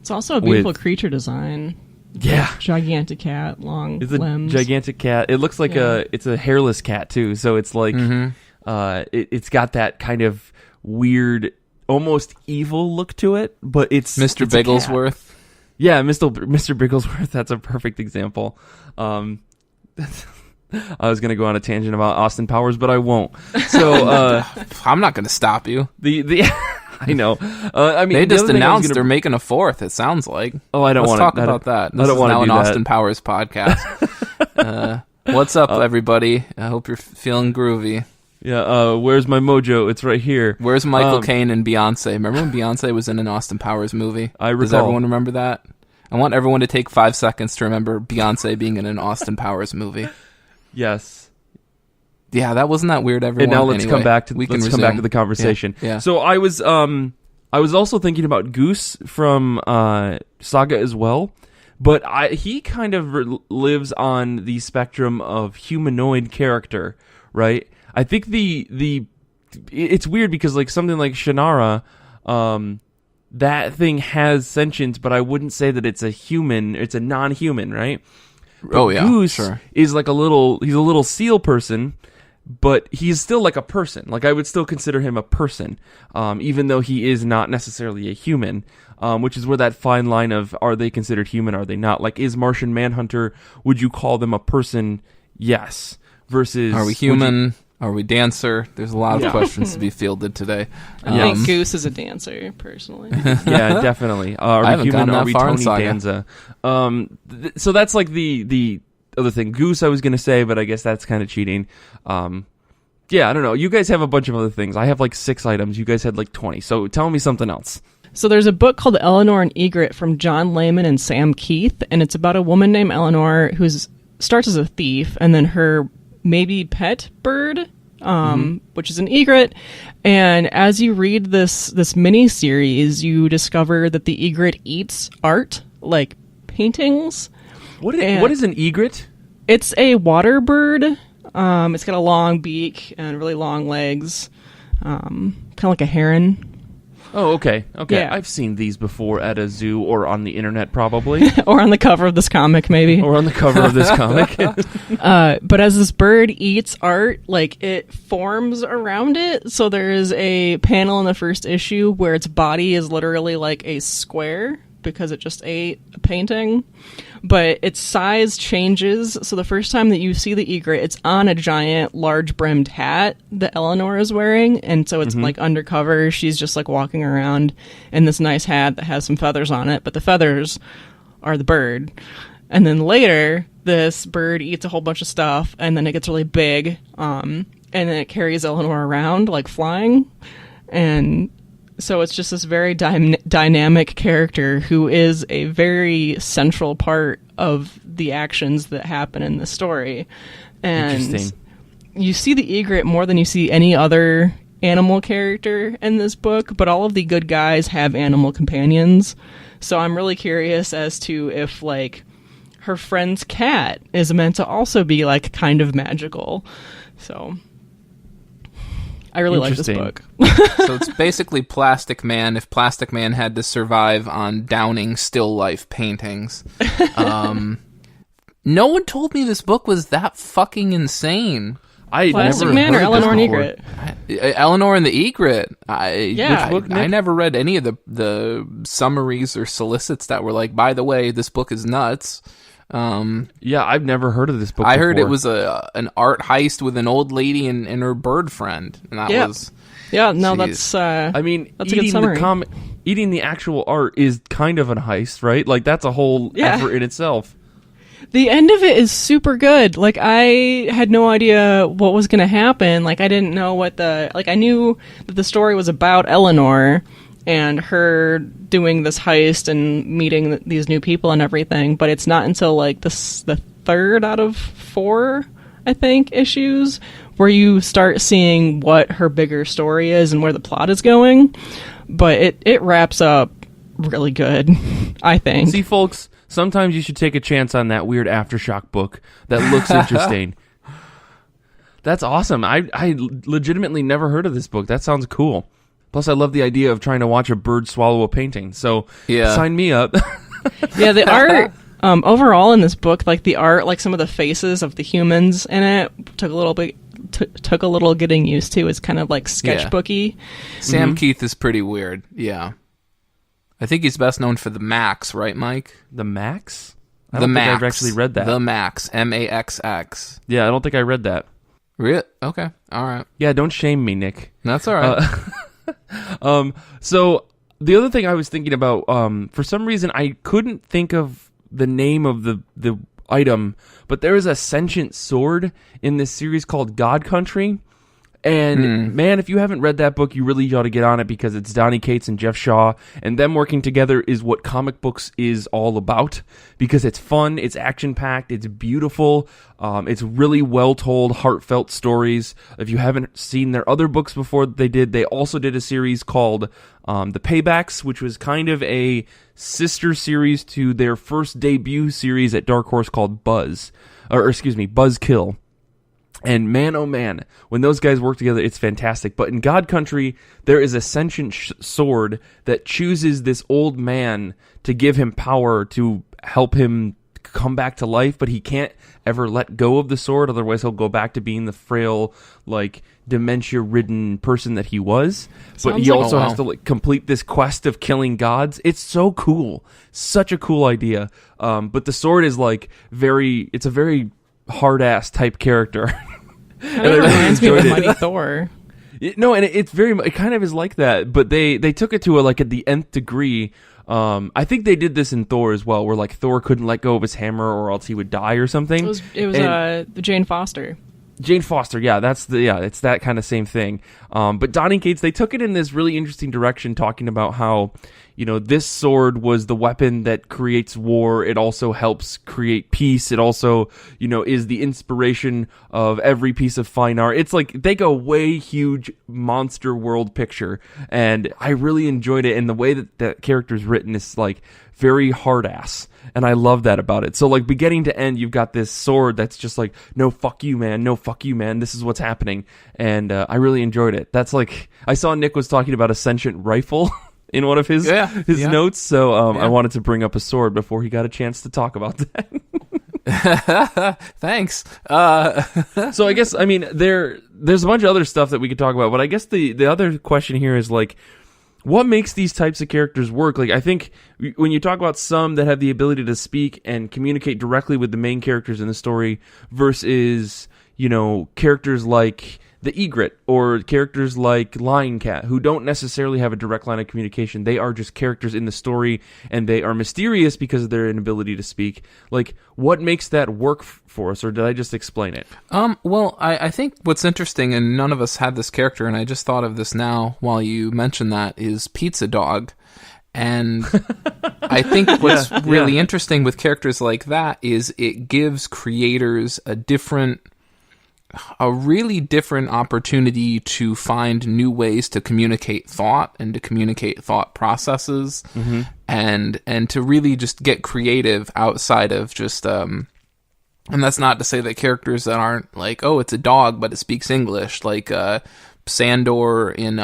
It's also a beautiful creature design. Yeah. Gigantic cat, long it's limbs. A gigantic cat. It looks like it's a hairless cat too. So it's like, it's got that kind of weird, almost evil look to it, but it's Mr. Bigglesworth. Yeah, Mr. Bigglesworth. That's a perfect example. I was going to go on a tangent about Austin Powers, but I won't. So I'm not going to stop you. I know. I mean, they just announced they're making a fourth. It sounds like. Oh, I don't want to talk about that. This is now an Austin Powers podcast. What's up, everybody? I hope you're feeling groovy. Yeah, where's my mojo? It's right here. Where's Michael Caine and Beyonce? Remember when Beyonce was in an Austin Powers movie? I recall. Does everyone remember that? I want everyone to take 5 seconds to remember Beyonce being in an Austin Powers movie. Yes. Yeah, that wasn't that weird, everyone. And now let's come back to the conversation. Yeah. So I was also thinking about Goose from Saga as well, but he kind of lives on the spectrum of humanoid character, right? I think it's weird because like something like Shannara, that thing has sentience, but I wouldn't say that it's a human. It's a non-human, right? But Goose is like he's a little seal person, but he's still like a person. Like I would still consider him a person, even though he is not necessarily a human, which is where that fine line of, are they considered human, are they not? Like, is Martian Manhunter, would you call them a person? Yes. Versus, are we human? Are we dancer? There's a lot of questions to be fielded today. I think Goose is a dancer, personally. Yeah, definitely. Are we human? Are we Tony Danza? So that's like the other thing. Goose I was going to say, but I guess that's kind of cheating. Yeah, I don't know. You guys have a bunch of other things. I have like 6 items. You guys had like 20. So tell me something else. So there's a book called Eleanor and Egret from John Layman and Sam Keith, and it's about a woman named Eleanor who starts as a thief, and then her maybe pet bird, which is an egret. And as you read this mini series, you discover that the egret eats art, like paintings. What is an egret? It's a water bird. It's got a long beak and really long legs, kind of like a heron. Oh, okay. Yeah. I've seen these before at a zoo or on the internet, probably. Or on the cover of this comic, maybe. Or on the cover of this comic. But as this bird eats art, like, it forms around it. So there is a panel in the first issue where its body is literally like a square because it just ate a painting. But its size changes. So the first time that you see the egret, it's on a giant, large-brimmed hat that Eleanor is wearing. And so it's like undercover. She's just like walking around in this nice hat that has some feathers on it. But the feathers are the bird. And then later, this bird eats a whole bunch of stuff. And then it gets really big. And then it carries Eleanor around, like flying. And so it's just this very dynamic character who is a very central part of the actions that happen in the story. And you see the egret more than you see any other animal character in this book, but all of the good guys have animal companions. So I'm really curious as to if, like, her friend's cat is meant to also be, like, kind of magical. So I really like this book. So it's basically Plastic Man if Plastic Man had to survive on downing still life paintings. No one told me this book was that fucking insane. Plastic Man or Eleanor and Egret? Eleanor and the Egret. Yeah. Which book, Nick? I never read any of the summaries or solicits that were like, by the way, this book is nuts. Yeah, I've never heard of this book I before. heard it was an art heist with an old lady and her bird friend. And that was... Yeah, no, geez. that's... I mean, that's a good summary. Eating the actual art is kind of a heist, right? Like, that's a whole effort in itself. The end of it is super good. Like, I had no idea what was going to happen. Like, I didn't know what I knew that the story was about Eleanor and her doing this heist and meeting these new people and everything, but it's not until, like, the third out of 4, I think, issues where you start seeing what her bigger story is and where the plot is going. But it wraps up really good, I think. See, folks, sometimes you should take a chance on that weird Aftershock book that looks interesting. That's awesome. I legitimately never heard of this book. That sounds cool. Plus, I love the idea of trying to watch a bird swallow a painting. So, sign me up. Yeah, the art overall in this book, like the art, like some of the faces of the humans in it, took a little getting used to. It's kind of like sketchbooky. Sam Keith is pretty weird. Yeah. I think he's best known for the Max, right, Mike? The Max? I don't think I've actually read that. The Max, MAXX. Yeah, I don't think I read that. Really? Okay, all right. Yeah, don't shame me, Nick. That's all right. So the other thing I was thinking about, for some reason I couldn't think of the name of the item, but there is a sentient sword in this series called God Country. And man, if you haven't read that book, you really ought to get on it because it's Donny Cates and Jeff Shaw, and them working together is what comic books is all about because it's fun, it's action-packed, it's beautiful, it's really well-told, heartfelt stories. If you haven't seen their other books before they also did a series called The Paybacks, which was kind of a sister series to their first debut series at Dark Horse called Buzzkill. And man, oh man, when those guys work together, it's fantastic. But in God Country, there is a sentient sword that chooses this old man to give him power to help him come back to life, but he can't ever let go of the sword, otherwise he'll go back to being the frail, like, dementia-ridden person that he was. But he also has to complete this quest of killing gods. It's so cool. Such a cool idea. But the sword is, like, it's a very hard-ass type character. And it reminds me of Mighty Thor. It kind of is like that, but they took it to at the nth degree. I think they did this in Thor as well, where like Thor couldn't let go of his hammer or else he would die or something. It was Jane Foster. Jane Foster, yeah, it's that kind of same thing. But Donny Cates, they took it in this really interesting direction, talking about how, this sword was the weapon that creates war. It also helps create peace. It also, is the inspiration of every piece of fine art. It's like they go way huge monster world picture, and I really enjoyed it. And the way that that character's written is like very hard ass. And I love that about it. So, like, beginning to end, you've got this sword that's just like, no, fuck you, man. No, fuck you, man. This is what's happening. And I really enjoyed it. That's like, I saw Nick was talking about a sentient rifle in one of his notes. So I wanted to bring up a sword before he got a chance to talk about that. Thanks. So I guess, there's a bunch of other stuff that we could talk about. But I guess the other question here is, like, what makes these types of characters work? Like, I think when you talk about some that have the ability to speak and communicate directly with the main characters in the story versus, characters like the Egret or characters like Lion Cat who don't necessarily have a direct line of communication. They are just characters in the story and they are mysterious because of their inability to speak. Like, what makes that work for us, or did I just explain it? Well, I think what's interesting, and none of us had this character, and I just thought of this now while you mentioned that, is Pizza Dog. And I think what's really interesting with characters like that is it gives creators a different a really different opportunity to find new ways to communicate thought and to communicate thought processes, and to really just get creative outside of just and that's not to say that characters that aren't like, oh, it's a dog but it speaks English, like Sandor in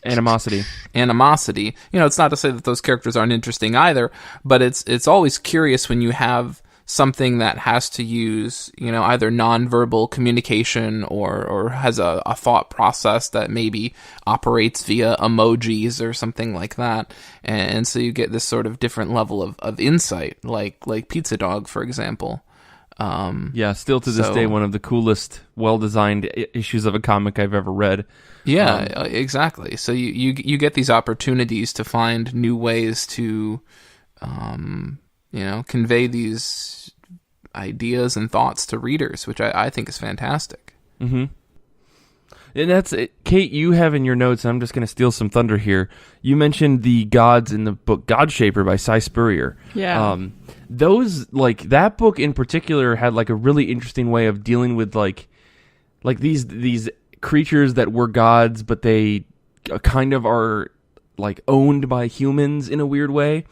Animosity. It's not to say that those characters aren't interesting either, but it's always curious when you have something that has to use, either nonverbal communication or has a thought process that maybe operates via emojis or something like that. And so you get this sort of different level of insight, like Pizza Dog, for example. Still to this day, one of the coolest, well-designed issues of a comic I've ever read. Yeah, exactly. So you get these opportunities to find new ways to, convey these ideas and thoughts to readers, which I think is fantastic. Mm-hmm. And that's it. Kait, you have in your notes, I'm just going to steal some thunder here. You mentioned the gods in the book Godshaper by Cy Spurrier. Yeah. Those, that book in particular had a really interesting way of dealing with these creatures that were gods, but they kind of are owned by humans in a weird way,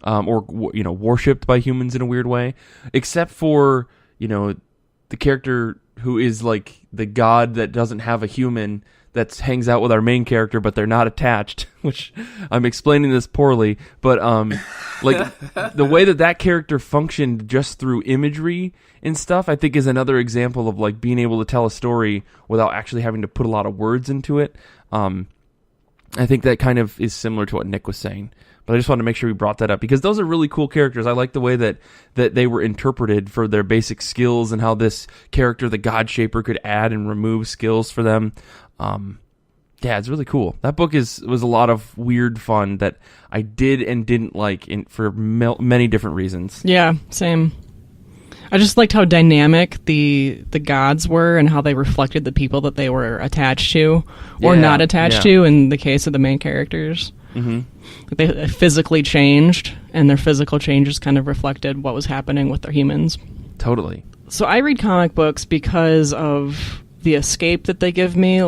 or worshipped by humans in a weird way, except for the character who is the god that doesn't have a human that hangs out with our main character, but they're not attached, which I'm explaining this poorly, but the way that character functioned just through imagery and stuff, I think is another example of being able to tell a story without actually having to put a lot of words into it. I think that kind of is similar to what Nick was saying, but I just wanted to make sure we brought that up because those are really cool characters. I like the way that they were interpreted for their basic skills and how this character, the Godshaper, could add and remove skills for them. It's really cool. That book was a lot of weird fun that I did and didn't like for many different reasons. Yeah, same. I just liked how dynamic the gods were and how they reflected the people that they were attached to or not attached to in the case of the main characters. Mm-hmm. They physically changed, and their physical changes kind of reflected what was happening with their humans. Totally. So I read comic books because of the escape that they give me.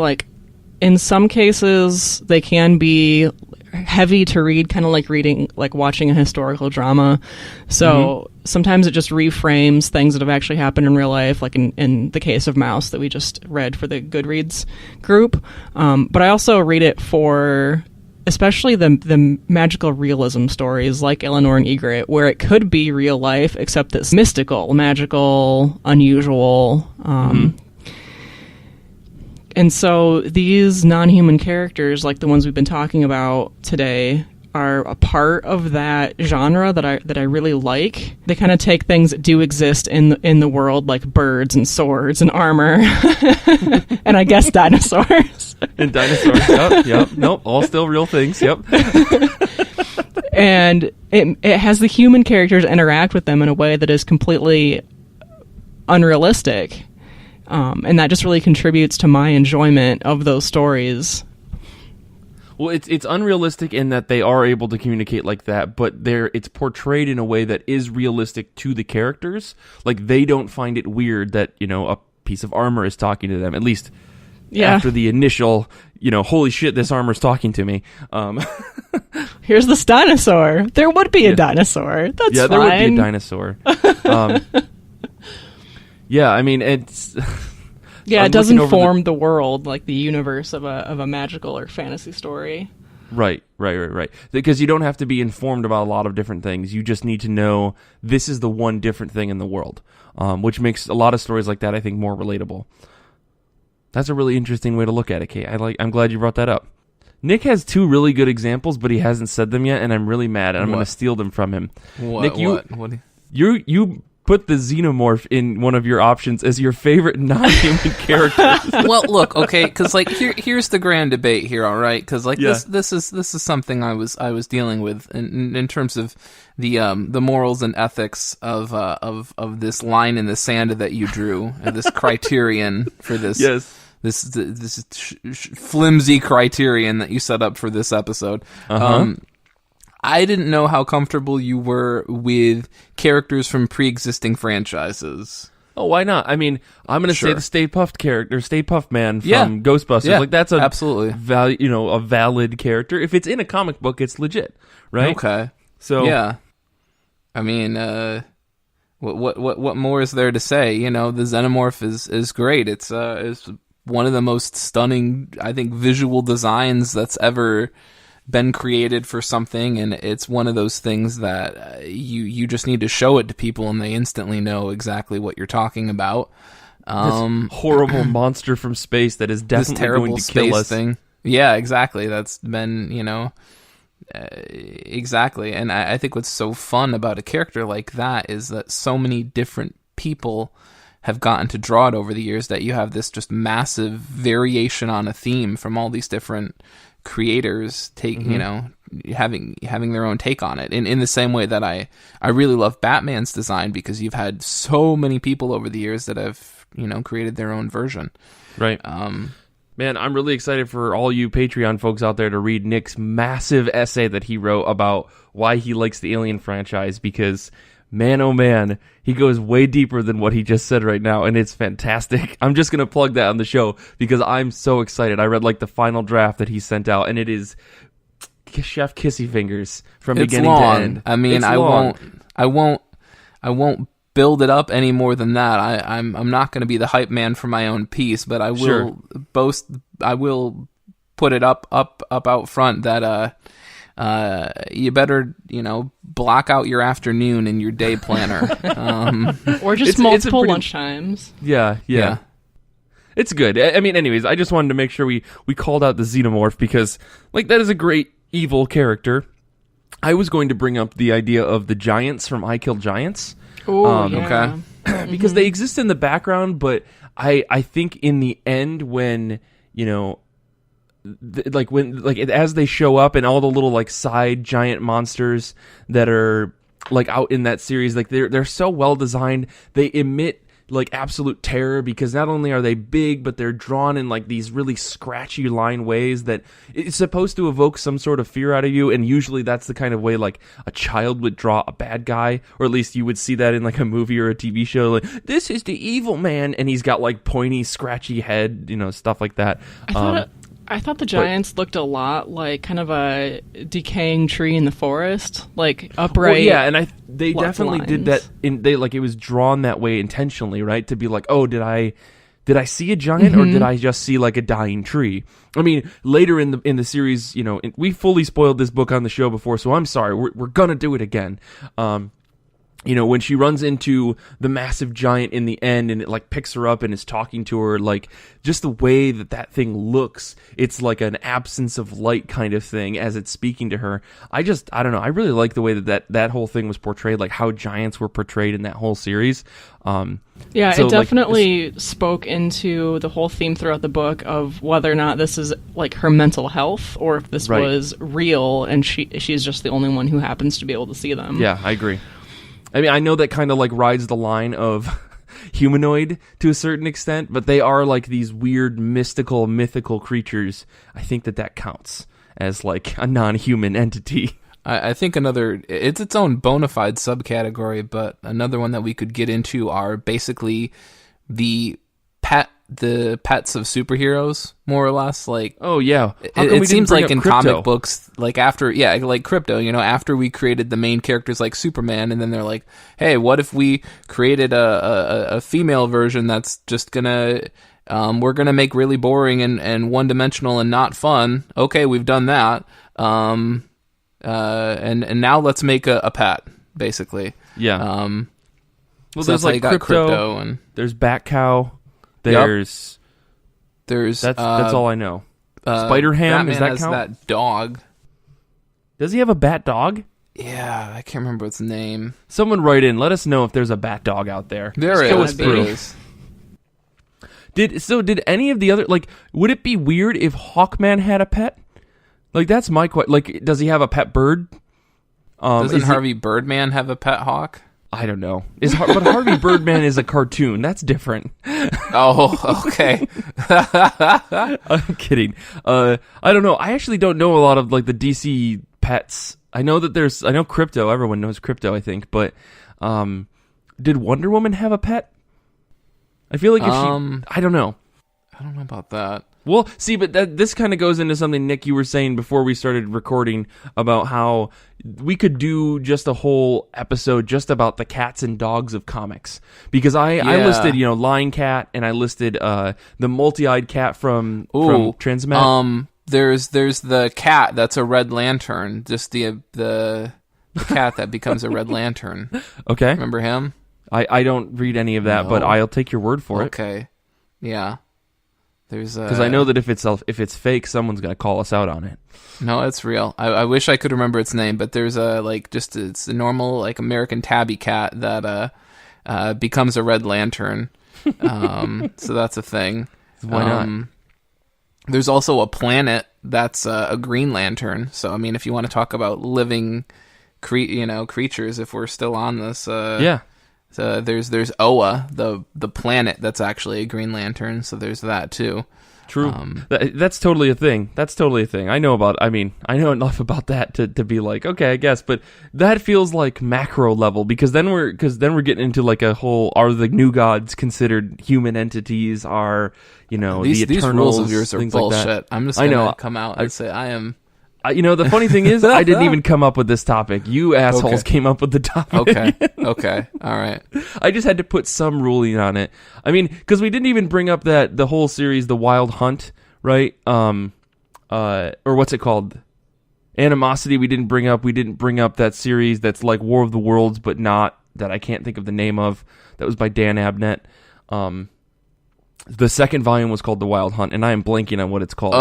In some cases, they can be heavy to read, kind of like watching a historical drama. So sometimes it just reframes things that have actually happened in real life, like in the case of Mouse that we just read for the Goodreads group. But I also read it for especially the magical realism stories like Eleanor and Egret, where it could be real life, except it's mystical, magical, unusual. And so these non-human characters, like the ones we've been talking about today, are a part of that genre that I really like. They kind of take things that do exist in the world, like birds and swords and armor, and I guess dinosaurs. And dinosaurs, yep. Nope, all still real things, yep. And it has the human characters interact with them in a way that is completely unrealistic. And that just really contributes to my enjoyment of those stories. Well, it's unrealistic in that they are able to communicate like that, but it's portrayed in a way that is realistic to the characters. They don't find it weird that, a piece of armor is talking to them, at least after the initial, holy shit, this armor's talking to me. Here's this dinosaur. There would be a dinosaur. That's fine. There would be a dinosaur. I mean, it's... it doesn't form the world, like the universe of a magical or fantasy story. Right. Because you don't have to be informed about a lot of different things. You just need to know this is the one different thing in the world, which makes a lot of stories like that, I think, more relatable. That's a really interesting way to look at it, Kait. I'm glad you brought that up. Nick has two really good examples, but he hasn't said them yet, and I'm really mad, and I'm going to steal them from him. Nick, you put the xenomorph in one of your options as your favorite non-human character. Well, look, okay, because here's the grand debate here, all right? Because this is something I was dealing with in terms of the morals and ethics of this line in the sand that you drew, and this criterion for this. Yes. This flimsy criterion that you set up for this episode. I didn't know how comfortable you were with characters from pre-existing franchises. Oh, why not? I mean, I'm going to say the Stay Puft character, Stay Puft Man from Ghostbusters. Yeah, like that's a absolutely a valid character. If it's in a comic book, it's legit, right? Okay. So yeah, I mean, what more is there to say? You know, the Xenomorph is great. It's one of the most stunning, I think, visual designs that's ever been created for something, and it's one of those things that you just need to show it to people and they instantly know exactly what you're talking about. This horrible monster from space that is definitely going to kill us. Thing. Yeah, exactly. That's been, exactly. And I think what's so fun about a character like that is that so many different people have gotten to draw it over the years, that you have this just massive variation on a theme from all these different creators having their own take on it. In the same way that I really love Batman's design, because you've had so many people over the years that have, created their own version. Right. Man, I'm really excited for all you Patreon folks out there to read Nick's massive essay that he wrote about why he likes the Alien franchise, because man, oh man, he goes way deeper than what he just said right now, and it's fantastic. I'm just going to plug that on the show because I'm so excited. I read the final draft that he sent out, and it is Chef Kissy Fingers from beginning to end. I mean, I won't build it up any more than that. I'm not going to be the hype man for my own piece, but I will I will put it up out front that you better, block out your afternoon in your day planner. Or just multiple lunchtimes. Yeah. It's good. I mean, anyways, I just wanted to make sure we called out the Xenomorph because, that is a great evil character. I was going to bring up the idea of the giants from I Kill Giants. Oh, yeah. Okay. Because they exist in the background, but I think in the end when, as they show up and all the little side giant monsters that are out in that series, they're so well designed. They emit absolute terror because not only are they big, but they're drawn in these really scratchy line ways that it's supposed to evoke some sort of fear out of you. And usually that's the kind of way a child would draw a bad guy, or at least you would see that in a movie or a TV show. This is the evil man, and he's got pointy, scratchy head, stuff like that. I thought the giants looked a lot like kind of a decaying tree in the forest, upright. Well, yeah, and they definitely did that. It was drawn that way intentionally, right? To be oh, did I see a giant or did I just see a dying tree? I mean, later in the series, we fully spoiled this book on the show before, so I'm sorry. We're gonna do it again. When she runs into the massive giant in the end and it picks her up and is talking to her, just the way that thing looks, it's an absence of light kind of thing as it's speaking to her. I don't know. I really like the way that whole thing was portrayed, how giants were portrayed in that whole series. It definitely spoke into the whole theme throughout the book of whether or not this is her mental health or if this was real and she's just the only one who happens to be able to see them. Yeah, I agree. I mean, I know that kind of rides the line of humanoid to a certain extent, but they are these weird, mythical creatures. I think that counts as a non-human entity. I think it's its own bona fide subcategory, but another one that we could get into are basically the pets of superheroes, more or less. Oh yeah, it seems in comic books, after Crypto, after we created the main characters like Superman, and then they're hey, what if we created a female version that's just gonna we're gonna make really boring and one-dimensional and not fun. Okay, we've done that, and now let's make a pet, basically. Yeah. Well, so there's Crypto and there's Bat Cow. There's that's all I know. Spider Ham, Batman is that has count? That dog. Does he have a bat dog? Yeah, I can't remember its name. Someone write in. Let us know if there's a bat dog out there. There is. Did any of the other would it be weird if Hawkman had a pet? That's my question. Does he have a pet bird? Doesn't Harvey Birdman have a pet hawk? I don't know. But Harvey Birdman is a cartoon. That's different. Oh, okay. I'm kidding. I don't know. I actually don't know a lot of the DC pets. I know Crypto. Everyone knows Crypto, I think. But did Wonder Woman have a pet? I feel like if she... I don't know. I don't know about that. Well, see, but this kind of goes into something, Nick, you were saying before we started recording about how we could do just a whole episode just about the cats and dogs of comics. Because I listed, Lion Cat, and I listed the multi-eyed cat from Transmet. There's the cat that's a Red Lantern. Just the cat that becomes a Red Lantern. Okay. Remember him? I don't read any of that, but I'll take your word for it. Okay. Yeah. Because I know that if it's fake, someone's gonna call us out on it. No, it's real. I wish I could remember its name, but there's it's a normal American tabby cat that becomes a Red Lantern. So that's a thing. Why not? There's also a planet that's a Green Lantern. So I mean, if you want to talk about living, creatures, if we're still on this, yeah. So there's Oa, the planet that's actually a Green Lantern. So there's that too. True. That's totally a thing. I know enough about that to be like, okay, I guess, but that feels like macro level because then we're getting into like a whole, are the new gods considered human entities? Are, the Eternals? These rules of yours are bullshit. Like I'm just gonna come out and say I am. The funny thing is, I didn't even come up with this topic. You assholes came up with the topic. Okay. All right. I just had to put some ruling on it. I mean, because we didn't even bring up the whole series, The Wild Hunt, right? Or what's it called? Animosity. We didn't bring up that series that's like War of the Worlds, but not that I can't think of the name of. That was by Dan Abnett. The second volume was called The Wild Hunt, and I am blanking on what it's called.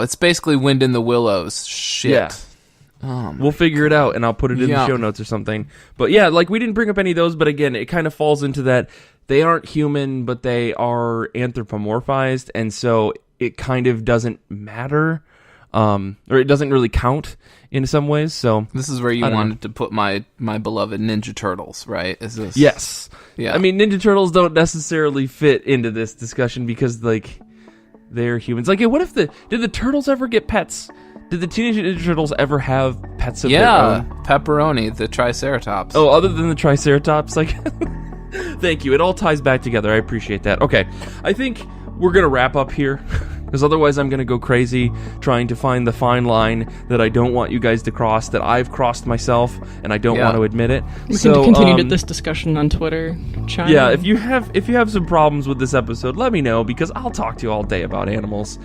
It's basically Wind in the Willows. Shit. Yeah. We'll figure it out, and I'll put it in the show notes or something. But yeah, we didn't bring up any of those, but again, it kind of falls into that they aren't human, but they are anthropomorphized, and so it kind of doesn't matter, or it doesn't really count in some ways. So this is where you wanted to put my beloved Ninja Turtles, right? Is this? Yes. Yeah. I mean, Ninja Turtles don't necessarily fit into this discussion because they're humans. What if did the turtles ever get pets? Did the Teenage Ninja Turtles ever have pets of their own? Pepperoni, the Triceratops. Oh, other than the Triceratops, thank you. It all ties back together. I appreciate that. Okay, I think we're gonna wrap up here. Because otherwise I'm going to go crazy trying to find the fine line that I don't want you guys to cross, that I've crossed myself, and I don't want to admit it. We can continue this discussion on Twitter. Yeah, if you have some problems with this episode, let me know, because I'll talk to you all day about animals.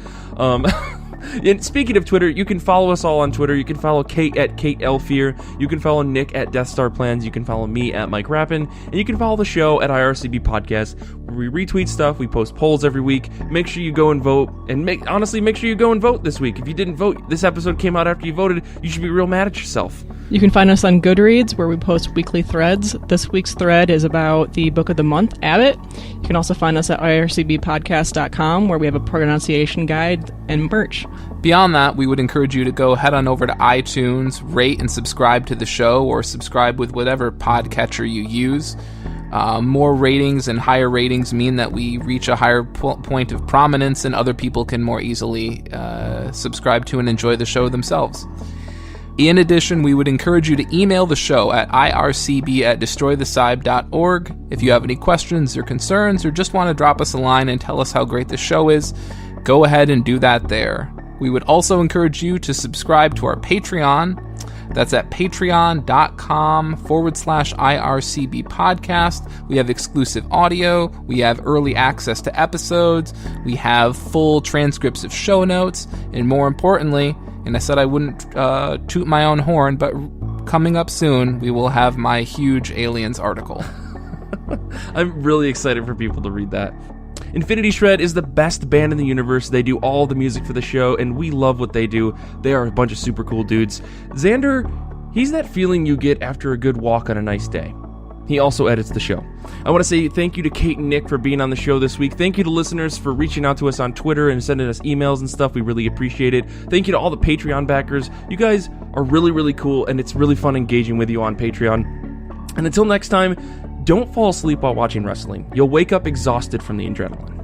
And speaking of Twitter, you can follow us all on Twitter. You can follow Kait at Kait Elfear. You can follow Nick at Death Star Plans. You can follow me at Mike Rappin. And you can follow the show at IRCB Podcast, where we retweet stuff. We post polls every week. Make sure you go and vote. And make sure you go and vote this week. If you didn't vote, this episode came out after you voted, you should be real mad at yourself. You can find us on Goodreads, where we post weekly threads. This week's thread is about the book of the month, Abbott. You can also find us at ircbpodcast.com, where we have a pronunciation guide and merch. Beyond that, we would encourage you to go head on over to iTunes, rate and subscribe to the show, or subscribe with whatever podcatcher you use. More ratings and higher ratings mean that we reach a higher point of prominence, and other people can more easily subscribe to and enjoy the show themselves. In addition, we would encourage you to email the show at ircb@destroythecybe.org. If you have any questions or concerns, or just want to drop us a line and tell us how great the show is, go ahead and do that there. We would also encourage you to subscribe to our Patreon. That's at patreon.com/IRCB podcast. We have exclusive audio. We have early access to episodes. We have full transcripts of show notes. And more importantly, and I said I wouldn't toot my own horn, but coming up soon, we will have my huge Aliens article. I'm really excited for people to read that. Infinity Shred is the best band in the universe. They do all the music for the show, and we love what they do. They are a bunch of super cool dudes. Xander, he's that feeling you get after a good walk on a nice day. He also edits the show. I want to say thank you to Kait and Nick for being on the show this week. Thank you to listeners for reaching out to us on Twitter and sending us emails and stuff. We really appreciate it. Thank you to all the Patreon backers. You guys are really, really cool, and it's really fun engaging with you on Patreon. And until next time, don't fall asleep while watching wrestling. You'll wake up exhausted from the adrenaline.